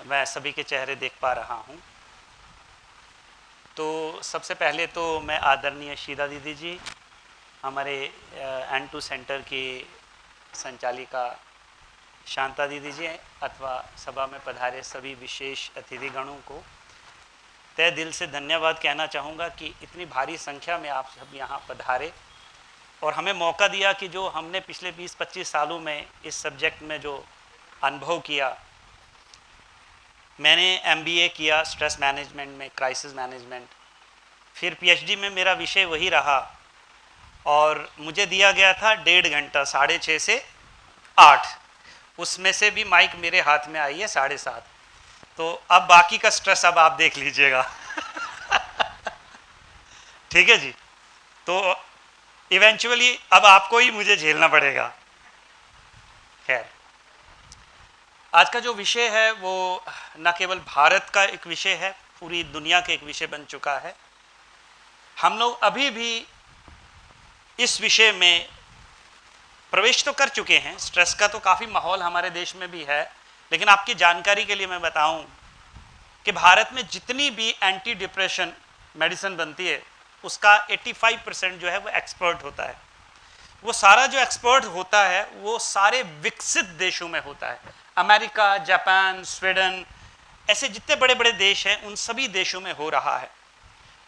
मैं सभी के चेहरे देख पा रहा हूँ। तो सबसे पहले तो मैं आदरणीय शीला दीदी जी, हमारे N2 सेंटर की संचालिका शांता दीदी जी, अथवा सभा में पधारे सभी विशेष अतिथिगणों को तहे दिल से धन्यवाद कहना चाहूँगा कि इतनी भारी संख्या में आप सब यहाँ पधारे और हमें मौका दिया कि जो हमने पिछले 20-25 सालों में इस सब्जेक्ट में जो अनुभव किया। मैंने MBA किया स्ट्रेस मैनेजमेंट में, क्राइसिस मैनेजमेंट, फिर PhD में मेरा विषय वही रहा और मुझे दिया गया था 1.5 घंटा, 6:30 से 8, उसमें से भी माइक मेरे हाथ में आई है 7:30। तो अब बाकी का स्ट्रेस अब आप देख लीजिएगा। ठीक है जी। तो इवेंचुअली अब आपको ही मुझे झेलना पड़ेगा। खैर, आज का जो विषय है वो न केवल भारत का एक विषय है, पूरी दुनिया का एक विषय बन चुका है। हम लोग अभी भी इस विषय में प्रवेश तो कर चुके हैं। स्ट्रेस का तो काफ़ी माहौल हमारे देश में भी है, लेकिन आपकी जानकारी के लिए मैं बताऊं कि भारत में जितनी भी एंटी डिप्रेशन मेडिसिन बनती है उसका 85% जो है वो एक्सपर्ट होता है। वो सारा जो एक्सपर्ट होता है वो सारे विकसित देशों में होता है। अमेरिका, जापान, स्वीडन, ऐसे जितने बड़े बड़े देश हैं उन सभी देशों में हो रहा है।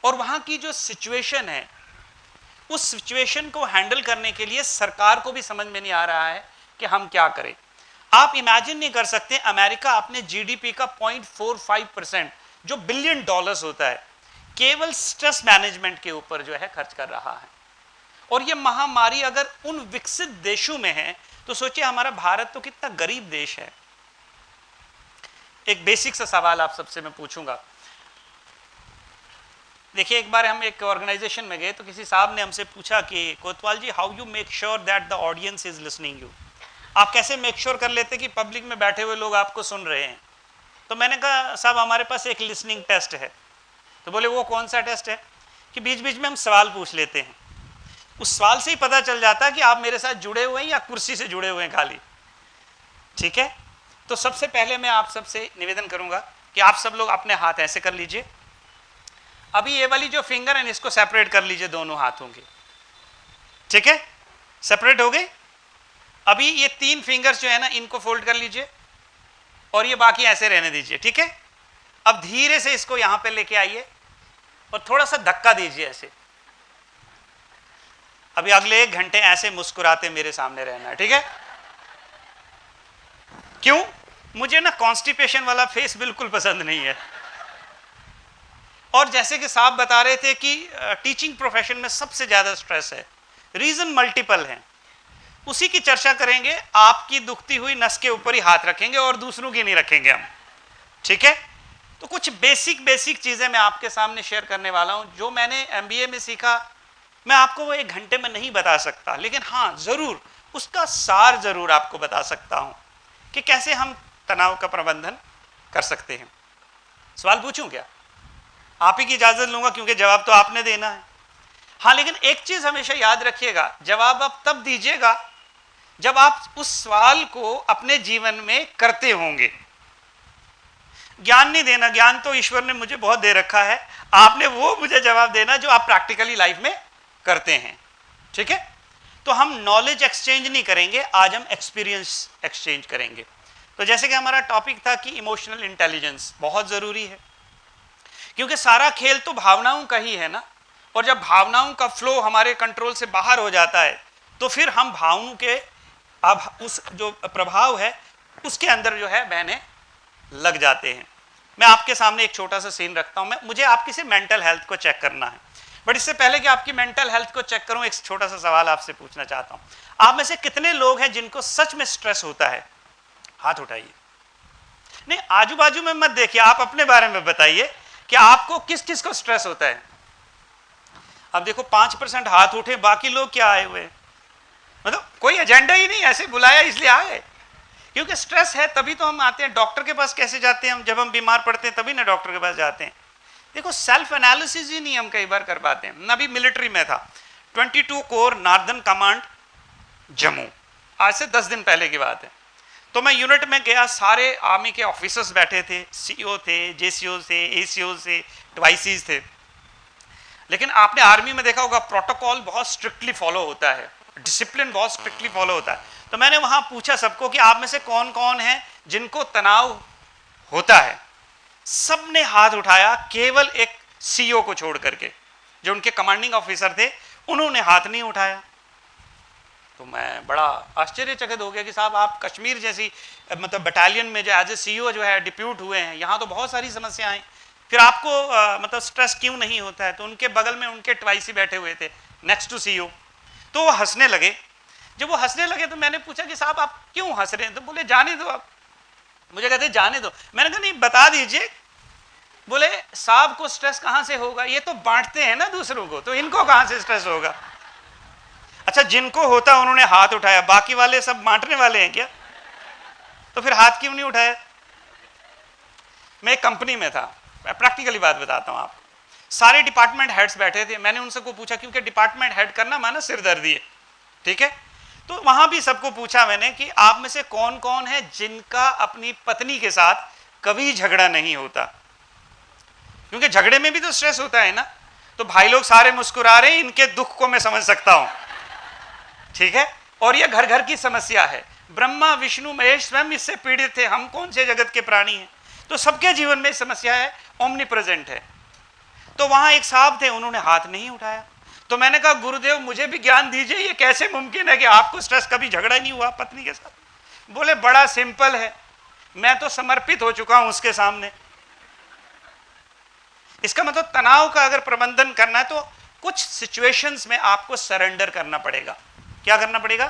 और वहाँ की जो सिचुएशन है, उस सिचुएशन को हैंडल करने के लिए सरकार को भी समझ में नहीं आ रहा है कि हम क्या करें। आप इमेजिन नहीं कर सकते, अमेरिका अपने GDP का 0.45% जो $बिलियन होता है केवल स्ट्रेस मैनेजमेंट के ऊपर जो है खर्च कर रहा है। और ये महामारी अगर उन विकसित देशों में है तो सोचिए हमारा भारत तो कितना गरीब देश है। एक बेसिक सा सवाल आप सबसे मैं पूछूंगा। देखिए, एक बार हम एक ऑर्गेनाइजेशन में गए तो किसी साहब ने हमसे पूछा कि Kotwal ji, how you make sure that the audience is listening you. आप कैसे मेक श्योर कर लेते कि पब्लिक में बैठे हुए लोग आपको सुन रहे हैं। तो मैंने कहा साहब हमारे पास एक लिसनिंग टेस्ट है। तो बोले वो कौन सा टेस्ट है? कि बीच बीच में हम सवाल पूछ लेते हैं, उस सवाल से ही पता चल जाता है कि आप मेरे साथ जुड़े हुए हैं या कुर्सी से जुड़े हुए हैं खाली। ठीक है। तो सबसे पहले मैं आप सबसे निवेदन करूंगा कि आप सब लोग अपने हाथ ऐसे कर लीजिए। अभी ये वाली जो फिंगर है इसको सेपरेट कर लीजिए दोनों हाथों के। ठीक है, सेपरेट हो गए। अभी ये 3 फिंगर्स जो है ना इनको फोल्ड कर लीजिए और ये बाकी ऐसे रहने दीजिए। ठीक है। अब धीरे से इसको यहां पे लेके आइए और थोड़ा सा धक्का दीजिए ऐसे। अभी अगले 1 घंटे ऐसे मुस्कुराते मेरे सामने रहना है। ठीक है। क्यों? मुझे ना कॉन्स्टिपेशन वाला फेस बिल्कुल पसंद नहीं है। और जैसे कि साहब बता रहे थे कि टीचिंग प्रोफेशन में सबसे ज्यादा स्ट्रेस है, रीजन मल्टीपल हैं, उसी की चर्चा करेंगे। आपकी दुखती हुई नस के ऊपर ही हाथ रखेंगे और दूसरों की नहीं रखेंगे हम। ठीक है। तो कुछ बेसिक चीजें मैं आपके सामने शेयर करने वाला हूं जो मैंने MBA में सीखा। मैं आपको वो 1 घंटे में नहीं बता सकता, लेकिन हाँ जरूर उसका सार जरूर आपको बता सकता हूं कि कैसे हम तनाव का प्रबंधन कर सकते हैं। सवाल पूछूं क्या? आप ही की इजाजत लूंगा क्योंकि जवाब तो आपने देना है। हाँ, लेकिन एक चीज हमेशा याद रखिएगा, जवाब आप तब दीजिएगा जब आप उस सवाल को अपने जीवन में करते होंगे। ज्ञान नहीं देना, ज्ञान तो ईश्वर ने मुझे बहुत दे रखा है, आपने वो मुझे जवाब देना जो आप प्रैक्टिकली लाइफ में करते हैं। ठीक है। तो हम नॉलेज एक्सचेंज नहीं करेंगे, आज हम एक्सपीरियंस एक्सचेंज करेंगे। तो जैसे कि हमारा टॉपिक था कि इमोशनल इंटेलिजेंस बहुत जरूरी है, क्योंकि सारा खेल तो भावनाओं का ही है ना। और जब भावनाओं का फ्लो हमारे कंट्रोल से बाहर हो जाता है तो फिर हम भावनाओं के अब उस जो प्रभाव है उसके अंदर जो है बहने लग जाते हैं। मैं आपके सामने एक छोटा सा सीन रखता हूं। मुझे आपकी से मेंटल हेल्थ को चेक करना है, बट इससे पहले कि आपकी मेंटल हेल्थ को चेक करूं, एक छोटा सा सवाल आपसे पूछना चाहता हूं। आप में से कितने लोग हैं जिनको सच में स्ट्रेस होता है? हाथ उठाइए। नहीं, आजू बाजू में मत देखिए, आप अपने बारे में बताइए कि आपको किस किस को स्ट्रेस होता है। अब देखो 5% हाथ उठे, बाकी लोग क्या आए हुए? मतलब कोई एजेंडा ही नहीं, ऐसे बुलाया इसलिए आ गए। क्योंकि स्ट्रेस है तभी तो हम आते हैं। डॉक्टर के पास कैसे जाते हैं हम? जब हम बीमार पड़ते हैं तभी ना डॉक्टर के पास जाते हैं। देखो, सेल्फ एनालिसिस ही नहीं हम कई बार कर पाते हैं। मैं अभी मिलिट्री में था, 22 कोर नॉर्दर्न कमांड जम्मू, आज से 10 दिन पहले की बात है। तो मैं यूनिट में गया, सारे आर्मी के ऑफिसर्स बैठे थे, सीईओ थे, जेसीओ थे, एसीओ थे, वाईसीज थे। लेकिन आपने आर्मी में देखा होगा प्रोटोकॉल बहुत स्ट्रिक्टली फॉलो होता है, डिसिप्लिन बहुत स्ट्रिक्टली फॉलो होता है। तो मैंने वहां पूछा सबको कि आप में से कौन कौन है जिनको तनाव होता है। सबने हाथ उठाया, केवल एक सीईओ को छोड़ करके, जो उनके कमांडिंग ऑफिसर थे, उन्होंने हाथ नहीं उठाया। तो मैं बड़ा आश्चर्यचकित हो गया कि साहब आप कश्मीर जैसी मतलब बटालियन में जो एज ए सीईओ जो है डिप्यूट हुए हैं, यहाँ तो बहुत सारी समस्याएं, फिर आपको मतलब स्ट्रेस क्यों नहीं होता है? तो उनके बगल में उनके ट्वाइसी बैठे हुए थे नेक्स्ट टू सीईओ, तो वो हंसने लगे। जब वो हंसने लगे तो मैंने पूछा कि साहब आप क्यों हंस रहे हैं? तो बोले जाने दो आप। मुझे कहते जाने दो। मैंने कहा नहीं बता दीजिए। बोले साहब को स्ट्रेस कहां से होगा, ये तो बांटते हैं ना दूसरों को, तो इनको कहां से स्ट्रेस होगा? अच्छा जिनको होता उन्होंने हाथ उठाया, बाकी वाले सब बांटने वाले हैं क्या? तो फिर हाथ क्यों नहीं उठाया? मैं एक कंपनी में था, मैं प्रैक्टिकली बात बताता हूं आपको। सारे डिपार्टमेंट हेड्स बैठे थे। मैंने उनसे को पूछा, क्योंकि डिपार्टमेंट हेड करना माना सिरदर्दी है, ठीक है? तो वहां भी सबको पूछा मैंने कि आप में से कौन कौन है जिनका अपनी पत्नी के साथ कभी झगड़ा नहीं होता? क्योंकि झगड़े में भी तो स्ट्रेस होता है ना। तो भाई लोग सारे मुस्कुरा रहे हैं, इनके दुख को मैं समझ सकता हूं, ठीक है? और यह घर घर की समस्या है। ब्रह्मा विष्णु महेश स्वयं इससे पीड़ित थे, हम कौन से जगत के प्राणी हैं? तो सबके जीवन में समस्या है, ओमनी प्रेजेंट है। तो वहां एक साहब थे, उन्होंने हाथ नहीं उठाया। तो मैंने कहा गुरुदेव मुझे भी ज्ञान दीजिए, ये कैसे मुमकिन है कि आपको स्ट्रेस कभी झगड़ा नहीं हुआ पत्नी के साथ? बोले बड़ा सिंपल है, मैं तो समर्पित हो चुका हूं उसके सामने। इसका मतलब तनाव का अगर प्रबंधन करना है तो कुछ सिचुएशंस में आपको सरेंडर करना पड़ेगा। क्या करना पड़ेगा?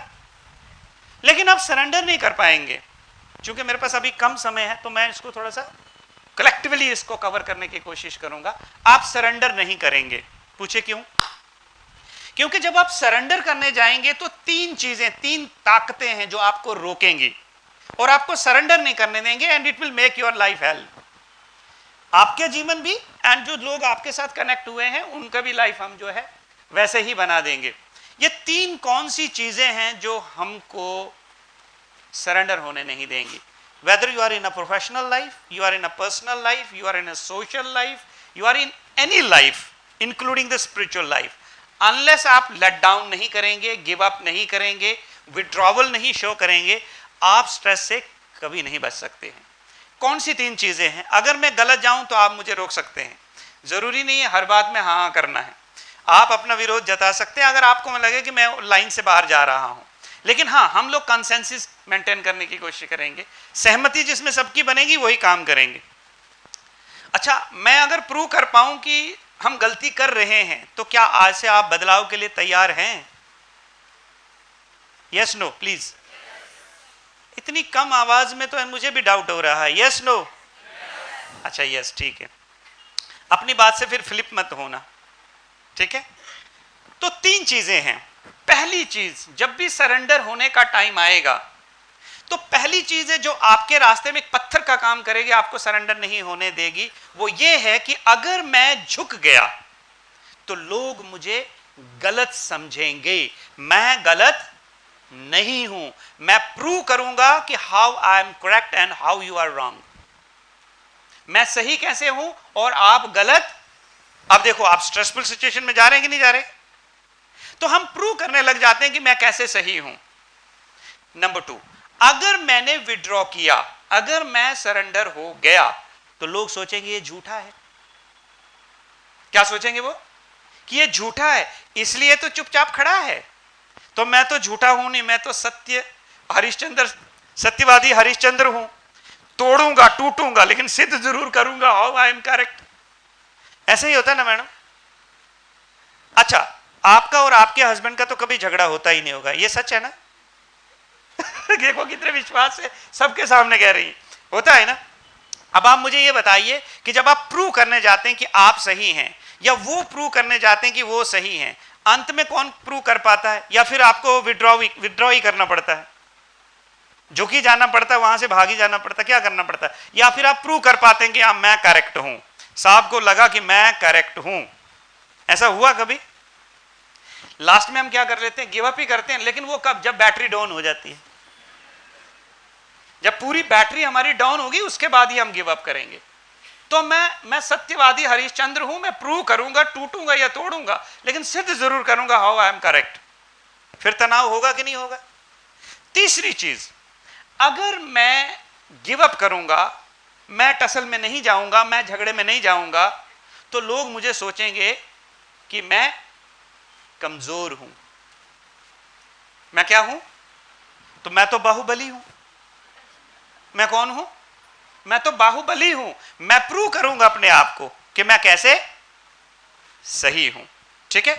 लेकिन आप सरेंडर नहीं कर पाएंगे। क्योंकि मेरे पास अभी कम समय है तो मैं इसको थोड़ा सा कलेक्टिवली इसको कवर करने की कोशिश करूंगा। आप सरेंडर नहीं करेंगे। पूछे क्यों? क्योंकि जब आप सरेंडर करने जाएंगे तो तीन चीजें, तीन ताकतें हैं जो आपको रोकेंगी और आपको सरेंडर नहीं करने देंगे, and it will make your life hell. आपके जीवन भी एंड जो लोग आपके साथ कनेक्ट हुए हैं उनका भी लाइफ हम जो है वैसे ही बना देंगे। ये तीन कौन सी चीजें हैं जो हमको सरेंडर होने नहीं देंगी? Whether you are in a professional life, you are in a personal life, you are in a social life, you are in any life, including the spiritual life, unless आप let down नहीं करेंगे, give up नहीं करेंगे, withdrawal नहीं show करेंगे, आप stress से कभी नहीं बच सकते हैं। कौन सी तीन चीजें हैं? अगर मैं गलत जाऊं तो आप मुझे रोक सकते हैं, जरूरी नहीं है हर बात में हाँ करना है। आप अपना विरोध जता सकते हैं अगर आपको लगे कि मैं लाइन से बाहर जा रहा हूं। लेकिन हाँ, हम लोग कंसेंसस मेंटेन करने की कोशिश करेंगे, सहमति जिसमें सबकी बनेगी वही काम करेंगे। अच्छा, मैं अगर प्रूव कर पाऊं कि हम गलती कर रहे हैं तो क्या आज से आप बदलाव के लिए तैयार हैं? Yes no please. इतनी कम आवाज में तो मुझे भी डाउट हो रहा है। Yes no? अच्छा यस, ठीक है। अपनी बात से फिर फ्लिप मत होना, ठीक है? तो तीन चीजें हैं। पहली चीज, जब भी सरेंडर होने का टाइम आएगा तो पहली चीज है जो आपके रास्ते में एक पत्थर का काम करेगी, आपको सरेंडर नहीं होने देगी, वो ये है कि अगर मैं झुक गया तो लोग मुझे गलत समझेंगे। मैं गलत नहीं हूं, मैं प्रूव करूंगा कि how I am correct and how you are wrong. मैं सही कैसे हूं और आप गलत। अब देखो, आप स्ट्रेसफुल सिचुएशन में जा रहे हैं कि नहीं जा रहे? तो हम प्रूव करने लग जाते हैं कि मैं कैसे सही हूं। नंबर 2, अगर मैंने विड्रॉ किया, अगर मैं सरेंडर हो गया तो लोग सोचेंगे ये झूठा है। क्या सोचेंगे वो? कि ये झूठा है, इसलिए तो चुपचाप खड़ा है। तो मैं तो झूठा हूं नहीं, मैं तो सत्यवादी हरिश्चंद्र हूं। तोड़ूंगा, टूटूंगा, लेकिन सिद्ध जरूर करूंगा हाउ आई एम करेक्ट। ऐसे ही होता है ना मैडम? अच्छा, आपका और आपके हस्बैंड का तो कभी झगड़ा होता ही नहीं होगा, ये सच है ना? देखो कितने विश्वास से सबके सामने कह रही है, होता है ना? अब आप मुझे ये बताइए कि जब आप प्रूव करने जाते हैं कि आप सही हैं या वो प्रूव करने जाते हैं कि वो सही हैं, अंत में कौन प्रूव कर पाता है? या फिर आपको विड्रॉ ही करना पड़ता है, झुकी जाना पड़ता है, वहां से भागी जाना पड़ता है, क्या करना पड़ता है? या फिर आप प्रूव कर पाते हैं कि हाँ मैं करेक्ट हूं, साहब को लगा कि मैं करेक्ट हूं। ऐसा हुआ कभी? लास्ट में हम क्या कर लेते हैं? गिव अप ही करते हैं। लेकिन वो कब? जब बैटरी डाउन हो जाती है। जब पूरी बैटरी हमारी डाउन होगी उसके बाद ही हम गिव अप करेंगे। तो मैं सत्यवादी हरिश्चंद्र हूं, मैं प्रूव करूंगा, टूटूंगा या तोड़ूंगा, लेकिन सिद्ध जरूर करूंगा हाउ आई एम करेक्ट। फिर तनाव होगा कि नहीं होगा? तीसरी चीज, अगर मैं गिव अप करूंगा, मैं टसल में नहीं जाऊंगा, मैं झगड़े में नहीं जाऊंगा, तो लोग मुझे सोचेंगे कि मैं कमजोर हूं। मैं क्या हूं? तो मैं तो बाहुबली हूं। मैं कौन हूं? मैं तो बाहुबली हूं। मैं प्रूव करूंगा अपने आप को कि मैं कैसे सही हूं। ठीक है?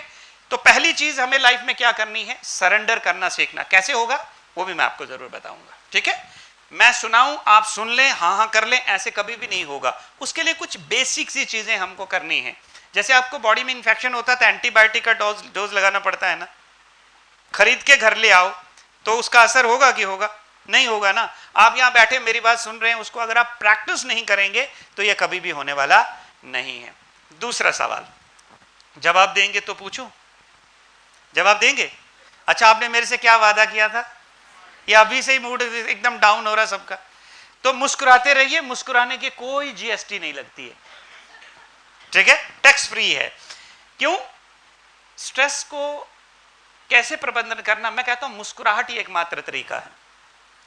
तो पहली चीज हमें लाइफ में क्या करनी है? सरेंडर करना सीखना। कैसे होगा वो भी मैं आपको जरूर बताऊंगा। ठीक है? मैं सुनाऊं, आप सुन लें, हाँ हाँ कर लें, ऐसे कभी भी नहीं होगा। उसके लिए कुछ बेसिक सी चीजें हमको करनी है। जैसे आपको बॉडी में इंफेक्शन होता है तो एंटीबायोटिक का डोज लगाना पड़ता है ना। खरीद के घर ले आओ तो उसका असर होगा कि होगा? नहीं होगा ना। आप यहां बैठे मेरी बात सुन रहे हैं, उसको अगर आप प्रैक्टिस नहीं करेंगे तो यह कभी भी होने वाला नहीं है। दूसरा सवाल, जवाब देंगे तो पूछूं? जवाब देंगे? अच्छा, आपने मेरे से क्या वादा किया था? ये अभी से ही मूड एकदम डाउन हो रहा सबका। तो मुस्कुराते रहिए, मुस्कुराने की कोई जीएसटी नहीं लगती है। ठीक है? टैक्स फ्री है। क्यों? स्ट्रेस को कैसे प्रबंधन करना, मैं कहता हूं मुस्कुराहट ही एकमात्र तरीका है।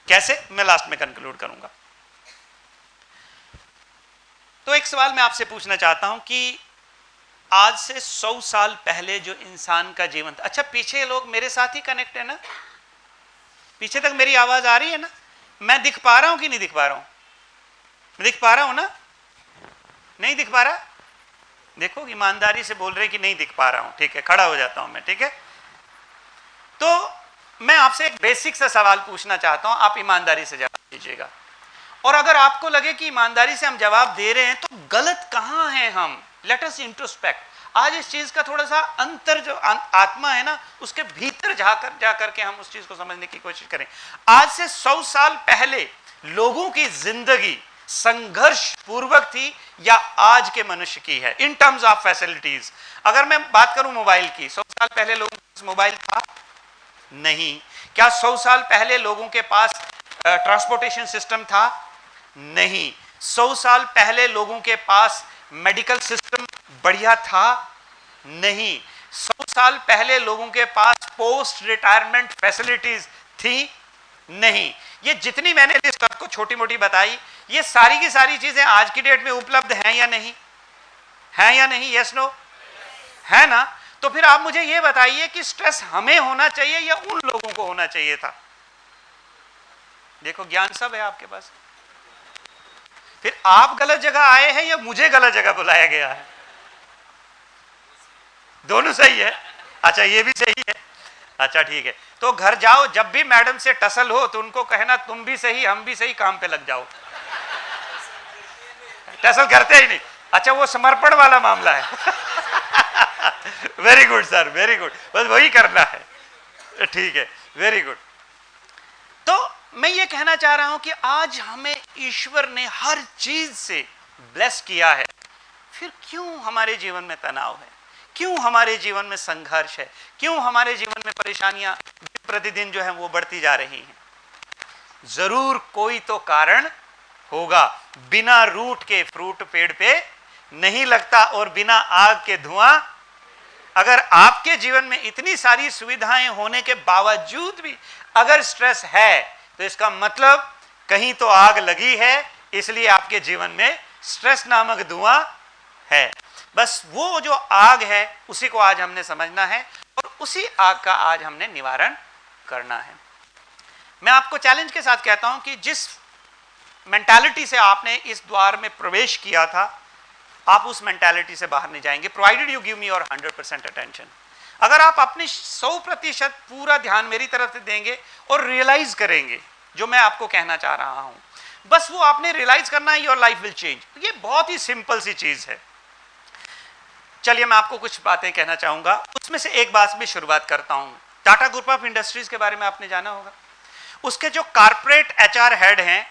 कैसे? मैं लास्ट में कंक्लूड करूंगा। तो एक सवाल मैं आपसे पूछना चाहता हूं कि आज से 100 साल पहले जो इंसान का जीवन था, अच्छा पीछे लोग मेरे साथ ही कनेक्ट है ना? पीछे तक मेरी आवाज आ रही है ना? मैं दिख पा रहा हूं कि नहीं दिख पा रहा हूं? मैं दिख पा रहा हूं ना? नहीं दिख पा रहा? देखो ईमानदारी से बोल रहे कि नहीं दिख पा रहा हूं। ठीक है, खड़ा हो जाता हूं मैं। ठीक है? तो मैं आपसे एक बेसिक सा सवाल पूछना चाहता हूं, आप ईमानदारी से जवाब दीजिएगा। और अगर आपको लगे कि ईमानदारी से हम जवाब दे रहे हैं तो गलत कहां हैं हम, लेट अस इंट्रोस्पेक्ट। आज इस चीज का थोड़ा सा अंतर जो आत्मा है ना, उसके भीतर जाकर के हम उस चीज को समझने की कोशिश करें। आज से 100 साल पहले लोगों की जिंदगी संघर्ष पूर्वक थी या आज के मनुष्य की है इन टर्म्स ऑफ फैसिलिटीज? अगर मैं बात करूं मोबाइल की, 100 साल पहले लोगों के पास मोबाइल था? नहीं। क्या 100 साल पहले लोगों के पास ट्रांसपोर्टेशन सिस्टम था? नहीं। 100 साल पहले लोगों के पास मेडिकल सिस्टम बढ़िया था? नहीं। 100 साल पहले लोगों के पास पोस्ट रिटायरमेंट फैसिलिटीज थी? नहीं। ये जितनी मैंने लिस्ट आपको छोटी मोटी बताई, ये सारी की सारी चीजें आज की डेट में उपलब्ध हैं या नहीं? हैं या नहीं? Yes no? है ना? तो फिर आप मुझे ये बताइए कि स्ट्रेस हमें होना चाहिए या उन लोगों को होना चाहिए था? देखो ज्ञान सब है आपके पास। फिर आप गलत जगह आए हैं या मुझे गलत जगह बुलाया गया है? दोनों सही है। अच्छा ये भी सही है। अच्छा ठीक है, तो घर जाओ, जब भी मैडम से टसल हो तो उनको कहना तुम भी सही हम भी सही, काम पे लग जाओ। टसल करते ही नहीं। अच्छा वो समर्पण वाला मामला है। Very good sir, very good, बस वही करना है। ठीक है, वेरी गुड। तो मैं ये कहना चाह रहा हूं कि आज हमें ईश्वर ने हर चीज से ब्लेस किया है, फिर क्यों हमारे जीवन में तनाव है? क्यों हमारे जीवन में संघर्ष है? क्यों हमारे जीवन में परेशानियां प्रतिदिन जो है वो बढ़ती जा रही हैं? जरूर कोई तो कारण होगा। बिना रूट के फ्रूट पेड़ पे नहीं लगता और बिना आग के धुआं। अगर आपके जीवन में इतनी सारी सुविधाएं होने के बावजूद भी अगर स्ट्रेस है तो इसका मतलब कहीं तो आग लगी है, इसलिए आपके जीवन में स्ट्रेस नामक धुआं है। बस वो जो आग है उसी को आज हमने समझना है और उसी आग का आज हमने निवारण करना है। मैं आपको चैलेंज के साथ कहता हूं कि जिस मेंटालिटी से आपने इस द्वार में प्रवेश किया था, आप उस मेंटालिटी से बाहर नहीं जाएंगे, provided you give me your 100% attention. अगर आप अपनी 100% पूरा ध्यान मेरी तरफ से देंगे और रियलाइज करेंगे जो मैं आपको कहना चाह रहा हूं, बस वो आपने रियलाइज करना है, योर लाइफ विल चेंज। ये बहुत ही सिंपल सी चीज है। चलिए मैं आपको कुछ बातें कहना चाहूंगा, उसमें से एक बात में शुरुआत करता हूं। टाटा ग्रुप ऑफ इंडस्ट्रीज के बारे में आपने जाना होगा। उसके जो कारपोरेट एचआर हेड हैं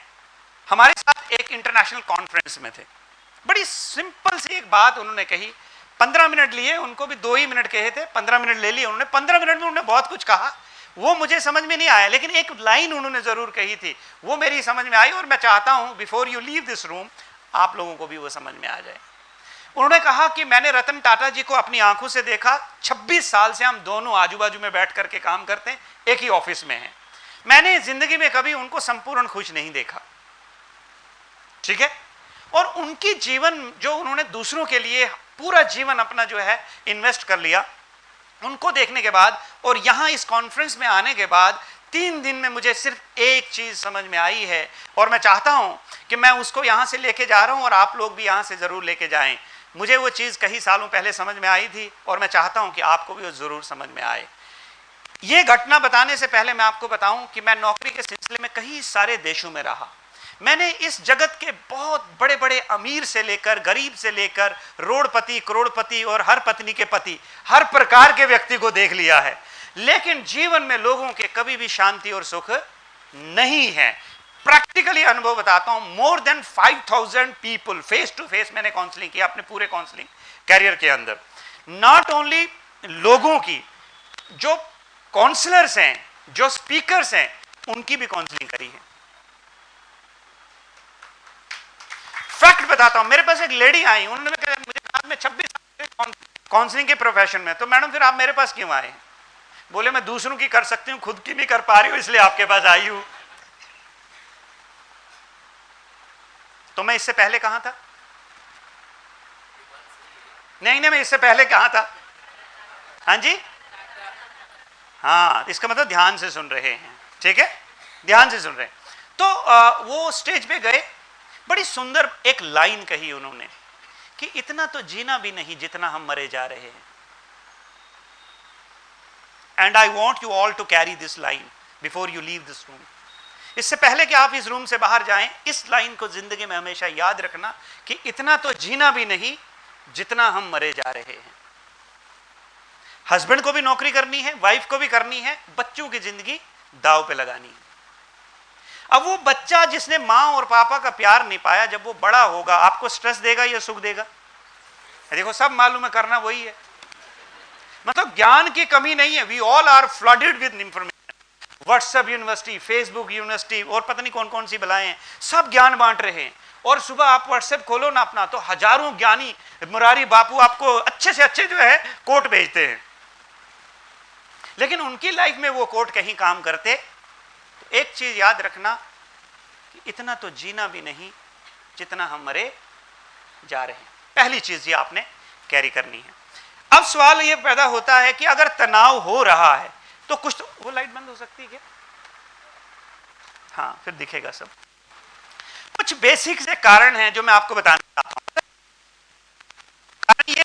हमारे साथ एक इंटरनेशनल कॉन्फ्रेंस में थे। बड़ी सिंपल सी एक बात उन्होंने कही, 15 मिनट लिए, उनको भी 2 ही मिनट कहे थे, 15 मिनट ले लिए उन्होंने। 15 मिनट में उन्होंने बहुत कुछ कहा। वो मुझे समझ में नहीं आया, लेकिन एक लाइन उन्होंने जरूर कही थी, वो मेरी समझ में आई, और मैं चाहता हूं before you leave this room आप लोगों को भी वो समझ में आ जाए। उन्होंने कहा कि मैंने रतन टाटा जी को अपनी आंखों से देखा, 26 साल से हम दोनों आजू बाजू में बैठ करके काम करते हैं, एक ही ऑफिस में हैं। मैंने जिंदगी में कभी उनको संपूर्ण खुश नहीं देखा, ठीक है। और उनकी जीवन जो उन्होंने दूसरों के लिए पूरा जीवन अपना जो है इन्वेस्ट कर लिया, उनको देखने के बाद और यहां इस कॉन्फ्रेंस में आने के बाद 3 दिन में मुझे सिर्फ एक चीज समझ में आई है, और मैं चाहता हूं कि मैं उसको यहां से लेके जा रहा हूं और आप लोग भी यहां से जरूर लेके जाएं। मुझे वो चीज कई सालों पहले समझ में आई थी और मैं चाहता हूं कि आपको भी वो जरूर समझ में आए। ये घटना बताने से पहले मैं आपको बताऊं कि मैं नौकरी के सिलसिले में कई सारे देशों में रहा। मैंने इस जगत के बहुत बड़े बड़े अमीर से लेकर गरीब से लेकर रोडपति, करोड़पति और हर पत्नी के पति, हर प्रकार के व्यक्ति को देख लिया है, लेकिन जीवन में लोगों के कभी भी शांति और सुख नहीं है। प्रैक्टिकली अनुभव बताता हूं, more than 5000 people face to face मैंने काउंसलिंग किया अपने पूरे काउंसलिंग कैरियर के अंदर। नॉट ओनली लोगों की, जो काउंसलर्स हैं, जो स्पीकर्स हैं, उनकी भी काउंसलिंग करी है। फैक्ट बताता हूं, मेरे पास एक लेडी आई, उन्होंने मुझे कहा मैं 26 साल काउंसलिंग के प्रोफेशन में, तो मैडम फिर आप मेरे पास क्यों आए? बोले मैं दूसरों की कर सकती हूं, खुद की नहीं कर पा रही हूं, इसलिए आपके पास आई हूं। तो मैं इससे पहले कहां था? नहीं, मैं इससे पहले कहां था? हाँ जी, हाँ, इसका मतलब ध्यान से सुन रहे हैं, ठीक है, ध्यान से सुन रहे हैं। तो वो स्टेज पे गए, बड़ी सुंदर एक लाइन कही उन्होंने कि इतना तो जीना भी नहीं जितना हम मरे जा रहे हैं। And I want you all to carry this line before you leave this room. इससे पहले कि आप इस रूम से बाहर जाएं, इस लाइन को जिंदगी में हमेशा याद रखना कि इतना तो जीना भी नहीं जितना हम मरे जा रहे हैं। हस्बैंड को भी नौकरी करनी है, वाइफ को भी करनी है, बच्चों की जिंदगी दांव पे लगानी है। अब वो बच्चा जिसने मां और पापा का प्यार नहीं पाया, जब वो बड़ा होगा आपको स्ट्रेस देगा या सुख देगा? देखो सब मालूम है, करना वही है। मतलब ज्ञान की कमी नहीं है, we all are flooded with information. WhatsApp university, Facebook university और पता नहीं कौन कौन सी बलाएं हैं, सब ज्ञान बांट रहे हैं। और सुबह आप व्हाट्सएप खोलो ना अपना, तो हजारों ज्ञानी मुरारी बापू आपको अच्छे से अच्छे जो है कोट भेजते हैं, लेकिन उनकी लाइफ में वो कोट कहीं काम करते। तो एक चीज याद रखना कि इतना तो जीना भी नहीं जितना हम मरे जा रहे हैं। पहली चीज ये आपने कैरी करनी है। अब सवाल ये पैदा होता है कि अगर तनाव हो रहा है तो कुछ तो, वो लाइट बंद हो सकती है क्या? हाँ, फिर दिखेगा सब। कुछ बेसिक से कारण हैं जो मैं आपको बताना चाहता हूं। कारण ये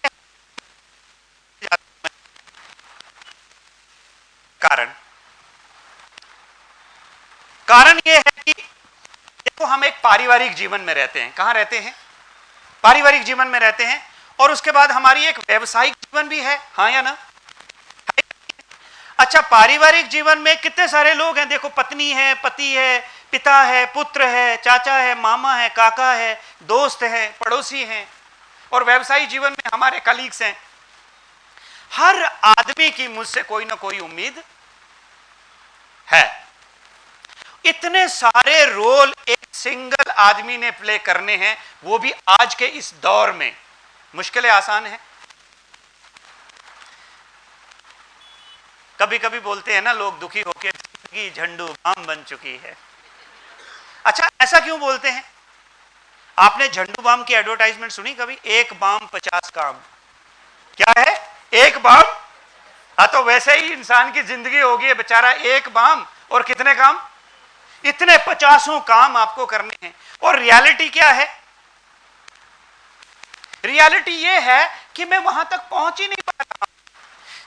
कारण ये है कि देखो हम एक पारिवारिक जीवन में रहते हैं। कहां रहते हैं? पारिवारिक जीवन में रहते हैं, और उसके बाद हमारी एक व्यवसायिक जीवन भी है, हाँ या ना? अच्छा, पारिवारिक जीवन में कितने सारे लोग हैं, देखो पत्नी है, पति है, पिता है, पुत्र है, चाचा है, मामा है, काका है, दोस्त है, पड़ोसी हैं, और व्यवसायिक जीवन में हमारे कलीग्स हैं। हर आदमी की मुझसे कोई ना कोई उम्मीद है। इतने सारे रोल एक सिंगल आदमी ने प्ले करने हैं, वो भी आज के इस दौर में। मुश्किलें आसान है? कभी कभी बोलते हैं ना लोग दुखी होकर, जिंदगी झंडू बाम बन चुकी है। अच्छा, ऐसा क्यों बोलते हैं? आपने झंडू बाम की एडवर्टाइजमेंट सुनी कभी? एक बाम 50 काम। क्या है? एक बाम। हाँ, तो वैसे ही इंसान की जिंदगी होगी बेचारा, एक बाम और कितने काम? इतने 50 काम आपको करने हैं। और रियलिटी क्या है? रियलिटी ये है कि मैं वहां तक पहुंच ही नहीं पा रहा।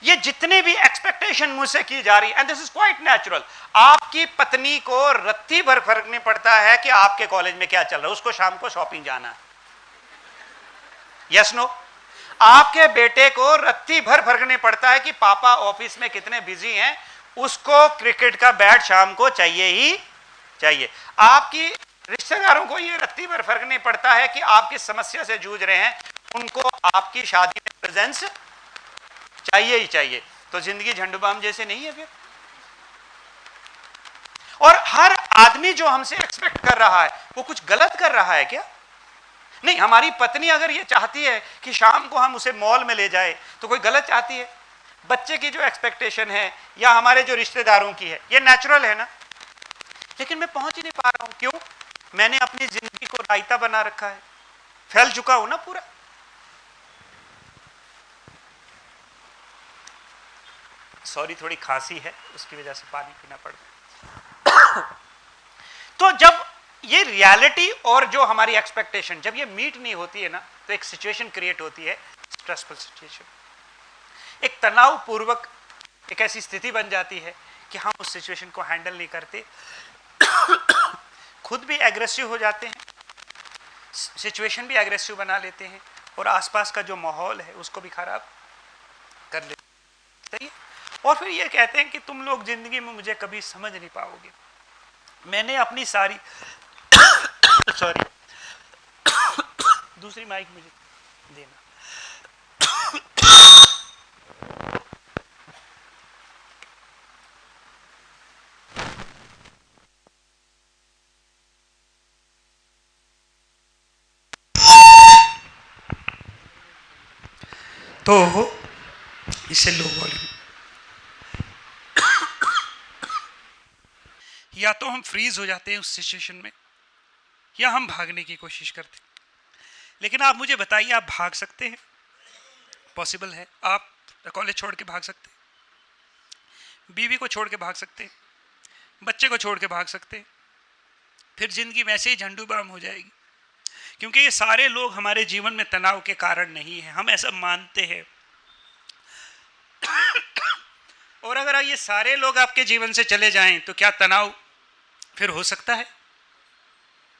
ये जितने भी एक्सपेक्टेशन मुझसे की जा रही है, and this is quite natural. आपकी पत्नी को रत्ती भर फर्क नहीं पड़ता है कि आपके कॉलेज में क्या चल रहा है, उसको शाम को शॉपिंग जाना है, यस नो? आपके बेटे को रत्ती भर फर्क नहीं पड़ता है कि पापा ऑफिस में कितने बिजी हैं, उसको क्रिकेट का बैट शाम को चाहिए ही चाहिए। आपकी रिश्तेदारों को ये रत्ती भर फर्क नहीं पड़ता है कि आप किस समस्या से जूझ रहे हैं, उनको आपकी शादी में प्रेजेंस चाहिए ही चाहिए। तो जिंदगी झंडू बाम जैसे नहीं है फिर? और हर आदमी जो हमसे एक्सपेक्ट कर रहा है वो कुछ गलत कर रहा है क्या? नहीं, हमारी पत्नी अगर ये चाहती है कि शाम को हम उसे मॉल में ले जाए तो कोई गलत चाहती है? बच्चे की जो एक्सपेक्टेशन है या हमारे जो रिश्तेदारों की है, ये नेचुरल है ना। लेकिन मैं पहुंच ही नहीं पा रहा हूं, क्यों? मैंने अपनी जिंदगी को रायता बना रखा है, फैल चुका हूं ना पूरा। सॉरी, थोड़ी खांसी है, उसकी वजह से पानी पीना पड़ रहा है। तो जब ये रियलिटी और जो हमारी एक्सपेक्टेशन जब ये मीट नहीं होती है ना, तो एक सिचुएशन क्रिएट होती है, स्ट्रेसफुल सिचुएशन। एक तनाव पूर्वक एक ऐसी स्थिति बन जाती है कि हम उस सिचुएशन को हैंडल नहीं करते, खुद भी एग्रेसिव हो जाते हैं, सिचुएशन भी एग्रेसिव बना लेते हैं और आसपास का जो माहौल है उसको भी खराब कर लेते हैं। और फिर ये कहते हैं कि तुम लोग जिंदगी में मुझे कभी समझ नहीं पाओगे। मैंने अपनी सारी सॉरी दूसरी माइक मुझे देना। तो इसे लो वॉल्यूम। या तो हम फ्रीज हो जाते हैं उस सिचुएशन में या हम भागने की कोशिश करते हैं। लेकिन आप मुझे बताइए, आप भाग सकते हैं? पॉसिबल है? आप कॉलेज छोड़ के भाग सकते हैं, बीवी को छोड़ के भाग सकते हैं, बच्चे को छोड़ के भाग सकते हैं, फिर जिंदगी वैसे ही झंडू बाम हो जाएगी। क्योंकि ये सारे लोग हमारे जीवन में तनाव के कारण नहीं है, हम ऐसा मानते हैं। और अगर ये सारे लोग आपके जीवन से चले जाएं तो क्या तनाव फिर हो सकता है?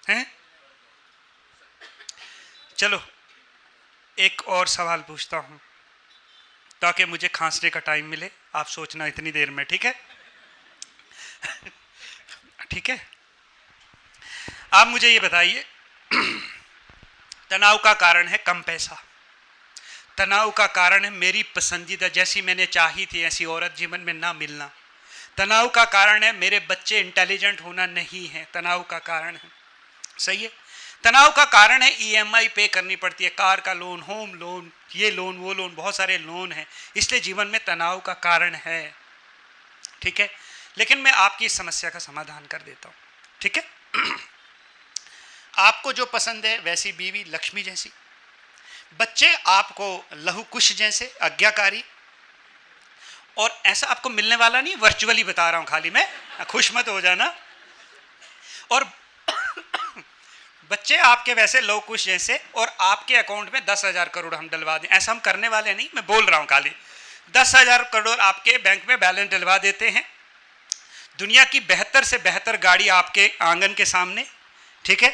हैं? चलो एक और सवाल पूछता हूं ताकि मुझे खांसने का टाइम मिले, आप सोचना इतनी देर में, ठीक है? ठीक है, आप मुझे ये बताइए, तनाव का कारण है कम पैसा, तनाव का कारण है मेरी पसंदीदा जैसी मैंने चाही थी ऐसी औरत जीवन में ना मिलना, तनाव का कारण है मेरे बच्चे इंटेलिजेंट होना नहीं है, तनाव का कारण है, सही है? तनाव का कारण है ईएमआई पे करनी पड़ती है, कार का लोन, होम लोन, ये लोन वो लोन, बहुत सारे लोन हैं, इसलिए जीवन में तनाव का कारण है, ठीक है? लेकिन मैं आपकी इस समस्या का समाधान कर देता हूँ, ठीक है? आपको जो पसंद है वैसी बीवी लक्ष्मी जैसी, बच्चे आपको लहू कुश जैसे आज्ञाकारी, और ऐसा आपको मिलने वाला नहीं, वर्चुअली बता रहा हूं खाली मैं, खुश मत हो जाना। और बच्चे आपके वैसे लहू कुश जैसे, और आपके अकाउंट में 10,000 करोड़ हम डलवा दें, ऐसा हम करने वाले नहीं, मैं बोल रहा हूं खाली 10,000 करोड़ आपके बैंक में बैलेंस डलवा देते हैं, दुनिया की बेहतर से बेहतर गाड़ी आपके आंगन के सामने, ठीक है?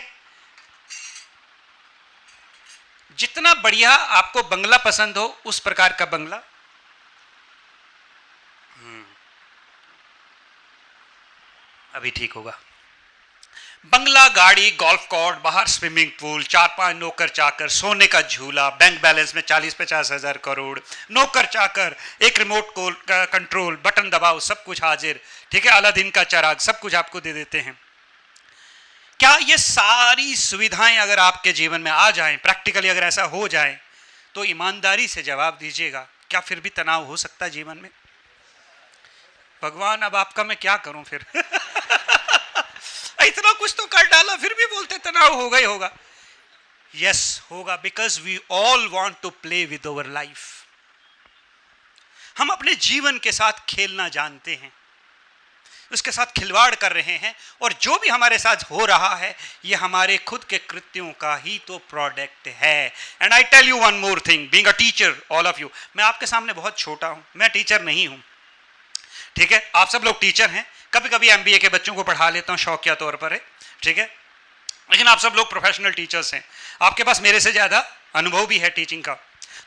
जितना बढ़िया आपको बंगला पसंद हो उस प्रकार का बंगला, अभी ठीक होगा, बंगला, गाड़ी, गोल्फ कोर्स, बाहर स्विमिंग पूल, 4-5 नौकर चाकर, सोने का झूला, बैंक बैलेंस में 40-50 हजार करोड़, नौकर चाकर, एक रिमोट कंट्रोल, बटन दबाओ, सब कुछ हाजिर, ठीक है? अलादीन का चिराग, सब कुछ आपको दे देते हैं। क्या ये सारी सुविधाएं अगर आपके जीवन में आ जाएं, प्रैक्टिकली अगर ऐसा हो जाए, तो ईमानदारी से जवाब दीजिएगा, क्या फिर भी तनाव हो सकता है जीवन में? भगवान, अब आपका मैं क्या करूं फिर? इतना कुछ तो कर डाला, फिर भी बोलते तनाव होगा ही होगा। यस, होगा, because we all want to play with our life. हम अपने जीवन के साथ खेलना जानते हैं, उसके साथ खिलवाड़ कर रहे हैं, और जो भी हमारे साथ हो रहा है ये हमारे खुद के कृत्यों का ही तो प्रोडक्ट है। And I tell you one more thing, being a teacher, all of you, मैं आपके सामने बहुत छोटा हूं, मैं टीचर नहीं हूं, ठीक है? आप सब लोग टीचर हैं, कभी कभी एमबीए के बच्चों को पढ़ा लेता हूं शौकिया तौर पर, है, ठीक है? लेकिन आप सब लोग प्रोफेशनल टीचर्स हैं, आपके पास मेरे से ज़्यादा अनुभव भी है टीचिंग का,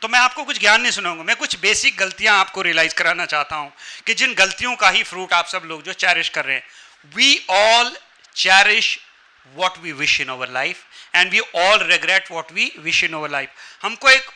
तो मैं आपको कुछ ज्ञान नहीं सुनाऊंगा, मैं कुछ बेसिक गलतियां आपको रियलाइज कराना चाहता हूं कि जिन गलतियों का ही फ्रूट आप सब लोग जो चेरिश कर रहे हैं। We all cherish what we wish in our life and we all regret what we wish in our life. हमको एक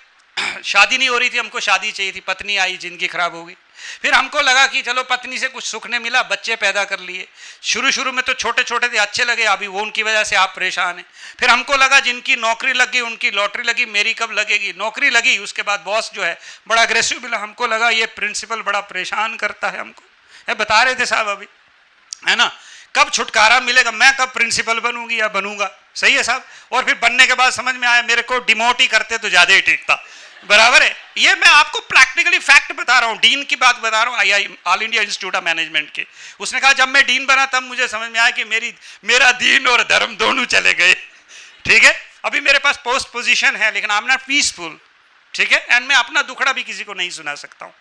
शादी नहीं हो रही थी, हमको शादी चाहिए थी, पत्नी आई, जिंदगी खराब हो गई, फिर हमको लगा कि चलो पत्नी से कुछ सुख ने मिला, बच्चे पैदा कर लिए। शुरू में तो छोटे छोटे थे, अच्छे लगे, अभी वो उनकी वजह से आप परेशान हैं। फिर हमको लगा जिनकी नौकरी लगी उनकी लॉटरी लगी, मेरी कब लगेगी। नौकरी लगी, उसके बाद बॉस जो है बड़ा अग्रेसिव मिला, हमको लगा ये प्रिंसिपल बड़ा परेशान करता है हमको। बता रहे थे साहब अभी, है ना, कब छुटकारा मिलेगा, मैं कब प्रिंसिपल बनूंगी या बनूंगा। सही है साहब। और फिर बनने के बाद समझ में आया मेरे को डिमोट ही करते तो ज्यादा ही ठीक था। बराबर है। ये मैं आपको प्रैक्टिकली फैक्ट बता रहा हूँ, डीन की बात बता रहा हूँ, I all India institute of management के। उसने कहा जब मैं डीन बना तब मुझे समझ में आया कि मेरा दीन और धर्म दोनों चले गए। ठीक है, अभी मेरे पास पोस्ट पोजीशन है लेकिन आई एम नॉट पीसफुल। ठीक है, एंड मैं अपना दुखड़ा भी किसी को नहीं सुना सकता हूँ।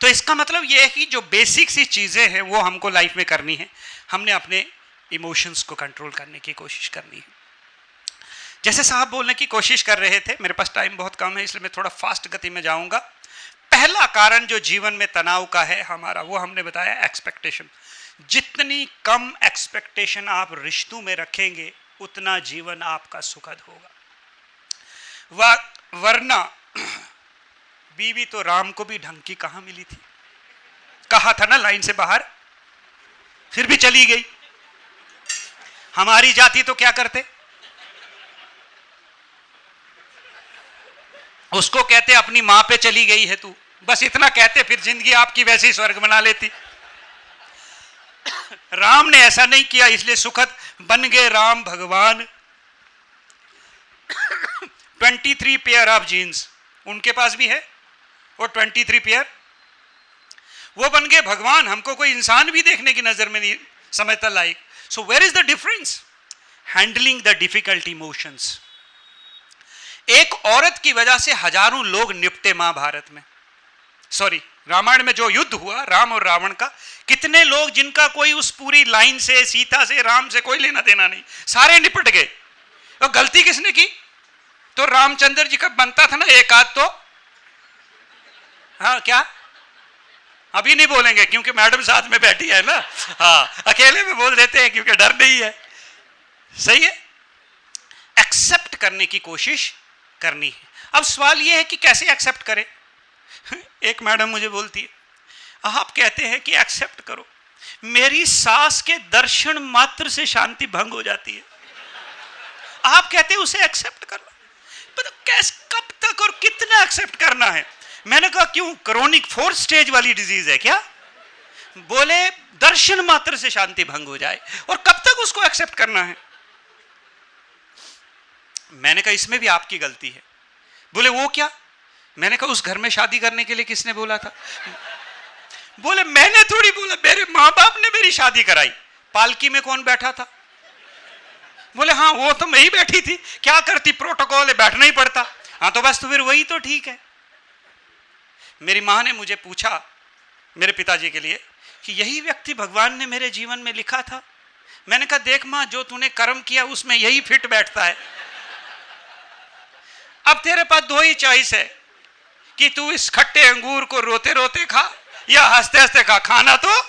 तो इसका मतलब यह है कि जो बेसिक सी चीजें हैं वो हमको लाइफ में करनी है। हमने अपने इमोशंस को कंट्रोल करने की कोशिश करनी है। जैसे साहब बोलने की कोशिश कर रहे थे, मेरे पास टाइम बहुत कम है इसलिए मैं थोड़ा फास्ट गति में जाऊंगा। पहला कारण जो जीवन में तनाव का है हमारा, वो हमने बताया एक्सपेक्टेशन। जितनी कम एक्सपेक्टेशन आप रिश्तों में रखेंगे उतना जीवन आपका सुखद होगा। वरना बीवी तो राम को भी ढंग की कहां मिली थी, कहा था ना लाइन से बाहर, फिर भी चली गई। हमारी जाति तो क्या करते, उसको कहते अपनी मां पे चली गई है तू, बस इतना कहते, फिर जिंदगी आपकी वैसे ही स्वर्ग बना लेती। राम ने ऐसा नहीं किया, इसलिए सुखद बन गए राम भगवान। 23 पेयर ऑफ जीन्स उनके पास भी है और 23 पेयर वो बन गए भगवान। हमको कोई इंसान भी देखने की नजर में नहीं समझता like. So where is the difference? Handling the difficult emotions. एक औरत की वजह से हजारों लोग निपटे महाभारत में, सॉरी रामायण में जो युद्ध हुआ राम और रावण का, कितने लोग जिनका कोई उस पूरी लाइन से, सीता से, राम से कोई लेना देना नहीं, सारे निपट गए। और गलती किसने की? तो रामचंद्र जी का बनता था ना एक आध तो। हाँ क्या? अभी नहीं बोलेंगे क्योंकि मैडम साथ में बैठी है ना। हाँ अकेले में बोल देते हैं क्योंकि डर नहीं है। सही है, एक्सेप्ट करने की कोशिश करनी है। अब सवाल यह है कि कैसे एक्सेप्ट करें। एक मैडम मुझे बोलती है, आप कहते हैं कि एक्सेप्ट करो, मेरी सास के दर्शन मात्र से शांति भंग हो जाती है, आप कहते हैं उसे एक्सेप्ट करो। पर कैसे, कब तक और कितना एक्सेप्ट करना है? मैंने कहा क्यों, क्रोनिक 4th स्टेज वाली डिजीज है क्या? बोले दर्शन मात्र से शांति भंग हो जाए, और कब तक उसको एक्सेप्ट करना है? मैंने कहा इसमें भी आपकी गलती है। बोले वो क्या? मैंने कहा उस घर में शादी करने के लिए किसने बोला था? बोले मैंने थोड़ी बोला, मेरे माँ बाप ने मेरी शादी कराई। पालकी में कौन बैठा था? बोले हाँ वो तो मैं ही बैठी थी, क्या करती, प्रोटोकॉल है, बैठना ही पड़ता। हाँ तो बस, तो फिर वही तो ठीक है। मेरी माँ ने मुझे पूछा मेरे पिताजी के लिए कि यही व्यक्ति भगवान ने मेरे जीवन में लिखा था। मैंने कहा देख माँ, जो तूने कर्म किया उसमें यही फिट बैठता है। अब तेरे पास दो ही चॉइस है कि तू इस खट्टे अंगूर को रोते रोते खा या हंसते हंसते खा। खाना तो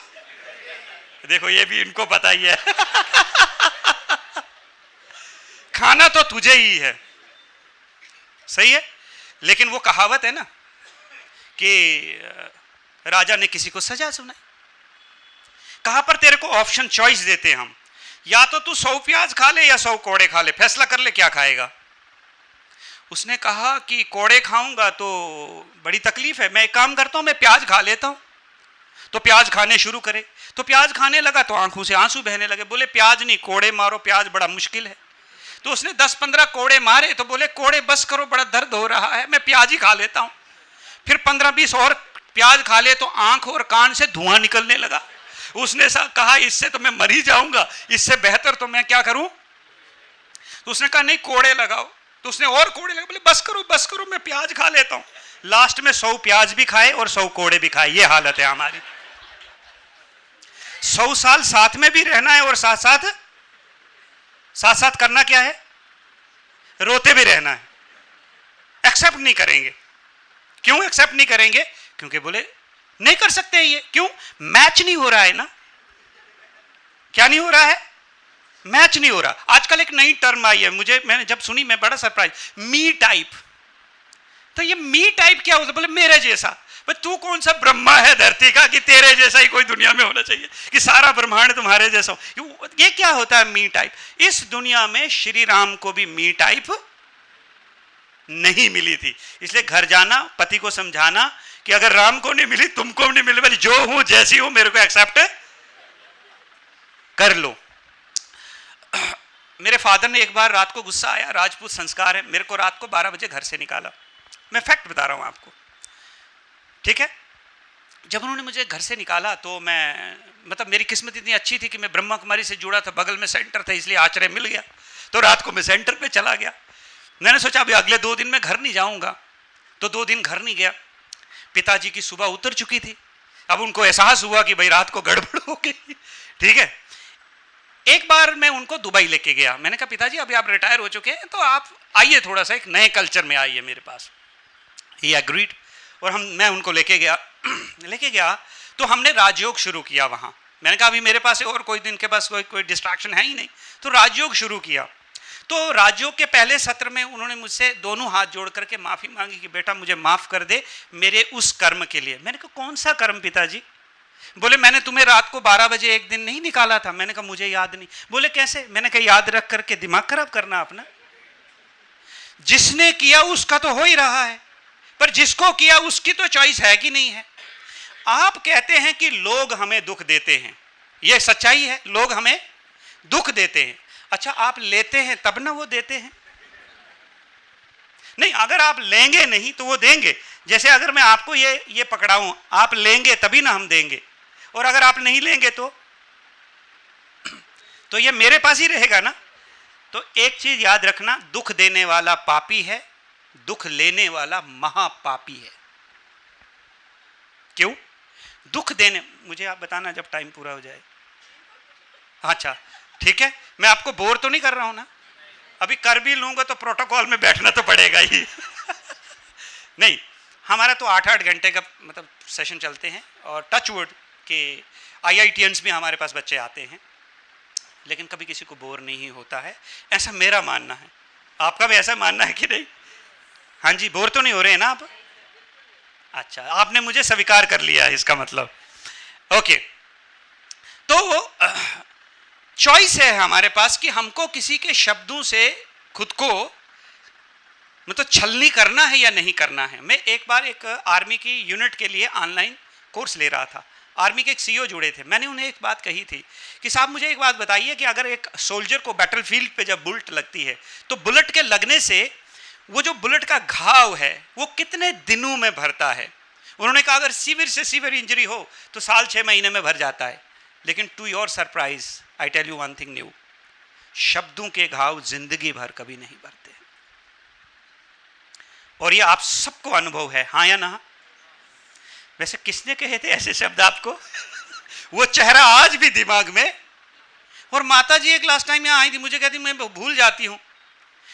देखो ये भी इनको पता ही है। खाना तो तुझे ही है। सही है, लेकिन वो कहावत है ना कि राजा ने किसी को सजा सुनाई। कहां पर तेरे को ऑप्शन चॉइस देते हैं हम, या तो तू 100 प्याज खा ले या 100 कोड़े खा ले, फैसला कर ले क्या खाएगा। उसने कहा कि कोड़े खाऊंगा तो बड़ी तकलीफ है, मैं एक काम करता हूं, मैं प्याज खा लेता हूं। तो प्याज खाने शुरू करे, तो प्याज खाने लगा तो आंखों से आंसू बहने लगे। बोले प्याज नहीं, कोड़े मारो, प्याज बड़ा मुश्किल है। तो उसने 10-15 कोड़े मारे, तो बोले कोड़े बस करो, बड़ा दर्द हो रहा है, मैं प्याज ही खा लेता हूं। फिर 15-20 और प्याज खा ले तो आंख और कान से धुआं निकलने लगा। उसने कहा इससे तो मैं मर ही जाऊंगा, इससे बेहतर तो मैं क्या करूं। तो उसने कहा नहीं कोड़े लगाओ। तो उसने और कोड़े लगा, बोले बस करो मैं प्याज खा लेता हूं। लास्ट में 100 प्याज भी खाए और 100 कोड़े भी खाए। ये हालत है हमारी। 100 साल साथ में भी रहना है और साथ साथ करना क्या है, रोते भी रहना है। एक्सेप्ट नहीं करेंगे। क्यों एक्सेप्ट नहीं करेंगे? क्योंकि बोले नहीं कर सकते ये। क्यों? मैच नहीं हो रहा है ना। क्या नहीं हो रहा है? मैच नहीं हो रहा। आजकल एक नई टर्म आई है, मैंने जब सुनी मैं बड़ा सरप्राइज, मी टाइप। तो ये मी टाइप क्या होता है? बोले मेरे जैसा। पर तू कौन सा ब्रह्मा है धरती का कि तेरे जैसा ही कोई दुनिया में होना चाहिए, कि सारा ब्रह्मांड तुम्हारे जैसा हो। ये क्या होता है मी टाइप। इस दुनिया में श्री राम को भी मी टाइप नहीं मिली थी, इसलिए घर जाना, पति को समझाना कि अगर राम को नहीं मिली तुमको नहीं मिली, जो हूं जैसी हूं मेरे को एक्सेप्ट कर लो। मेरे फादर ने एक बार रात को गुस्सा आया, राजपूत संस्कार है, मेरे को रात को 12 बजे घर से निकाला। मैं फैक्ट बता रहा हूं आपको, ठीक है। जब उन्होंने मुझे घर से निकाला तो मैं, मतलब मेरी किस्मत इतनी अच्छी थी कि मैं ब्रह्मा कुमारी से जुड़ा था, बगल में सेंटर था, इसलिए आश्रय मिल गया। तो रात को मैं सेंटर पे चला गया। मैंने सोचा अभी अगले 2 दिन में घर नहीं जाऊंगा, तो 2 दिन घर नहीं गया। पिताजी की सुबह उतर चुकी थी, अब उनको एहसास हुआ कि भाई रात को गड़बड़ हो गई, ठीक है। एक बार मैं उनको दुबई लेके गया, मैंने कहा पिताजी अभी आप रिटायर हो चुके हैं तो आप आइए, थोड़ा सा एक नए कल्चर में आइए मेरे पास। ही एग्रीड, और मैं उनको लेके गया तो हमने राजयोग शुरू किया वहाँ। मैंने कहा अभी मेरे पास और कोई दिन के पास कोई डिस्ट्रैक्शन है ही नहीं, तो राजयोग शुरू किया। तो राजयोग के पहले सत्र में उन्होंने मुझसे दोनों हाथ जोड़ करके माफ़ी मांगी कि बेटा मुझे माफ़ कर दे मेरे उस कर्म के लिए। मैंने कहा कौन सा कर्म पिताजी? बोले मैंने तुम्हें रात को 12 बजे एक दिन नहीं निकाला था। मैंने कहा मुझे याद नहीं। बोले कैसे? मैंने कहा याद रख करके दिमाग खराब करना अपना, जिसने किया उसका तो हो ही रहा है, पर जिसको किया उसकी तो चॉइस है कि नहीं है। आप कहते हैं कि लोग हमें दुख देते हैं, यह सच्चाई है, लोग हमें दुख देते हैं। अच्छा आप लेते हैं तब ना वो देते हैं? नहीं, अगर आप लेंगे नहीं तो वो देंगे। जैसे अगर मैं आपको ये पकड़ाऊं, आप लेंगे तभी ना हम देंगे, और अगर आप नहीं लेंगे तो ये मेरे पास ही रहेगा ना। तो एक चीज याद रखना, दुख देने वाला पापी है, दुख लेने वाला महापापी है। क्यों? दुख देने, मुझे आप बताना जब टाइम पूरा हो जाए। अच्छा ठीक है, मैं आपको बोर तो नहीं कर रहा हूं ना? अभी कर भी लूंगा तो प्रोटोकॉल में बैठना तो पड़ेगा ही नहीं, हमारा तो 8-8 घंटे का मतलब सेशन चलते हैं, और टच वुड के IITians भी हमारे पास बच्चे आते हैं, लेकिन कभी किसी को बोर नहीं होता है, ऐसा मेरा मानना है। आपका भी ऐसा मानना है कि नहीं? हाँ जी, बोर तो नहीं हो रहे हैं ना आप? अच्छा, आपने मुझे स्वीकार कर लिया है इसका मतलब। ओके, तो चॉइस है हमारे पास कि हमको किसी के शब्दों से खुद को मतलब छलनी करना है या नहीं करना है। मैं एक बार एक आर्मी की यूनिट के लिए ऑनलाइन कोर्स ले रहा था, आर्मी के एक CEO जुड़े थे। मैंने उन्हें एक बात कही थी कि साहब मुझे एक बात बताइए कि अगर एक सोल्जर को बैटलफील्ड पे जब बुलेट लगती है तो बुलेट के लगने से वो जो बुलेट का घाव है वो कितने दिनों में भरता है? उन्होंने कहा अगर सीवियर से सीवियर इंजरी हो तो 6 महीने में भर जाता है, लेकिन to your surprise I tell you one thing new, शब्दों के घाव जिंदगी भर कभी नहीं भरते। और ये आप सबको अनुभव है, हाँ या ना? वैसे किसने कहे थे ऐसे शब्द आपको? वो चेहरा आज भी दिमाग में। और माता जी एक लास्ट टाइम यहाँ आई थी, मुझे कहती मैं भूल जाती हूँ।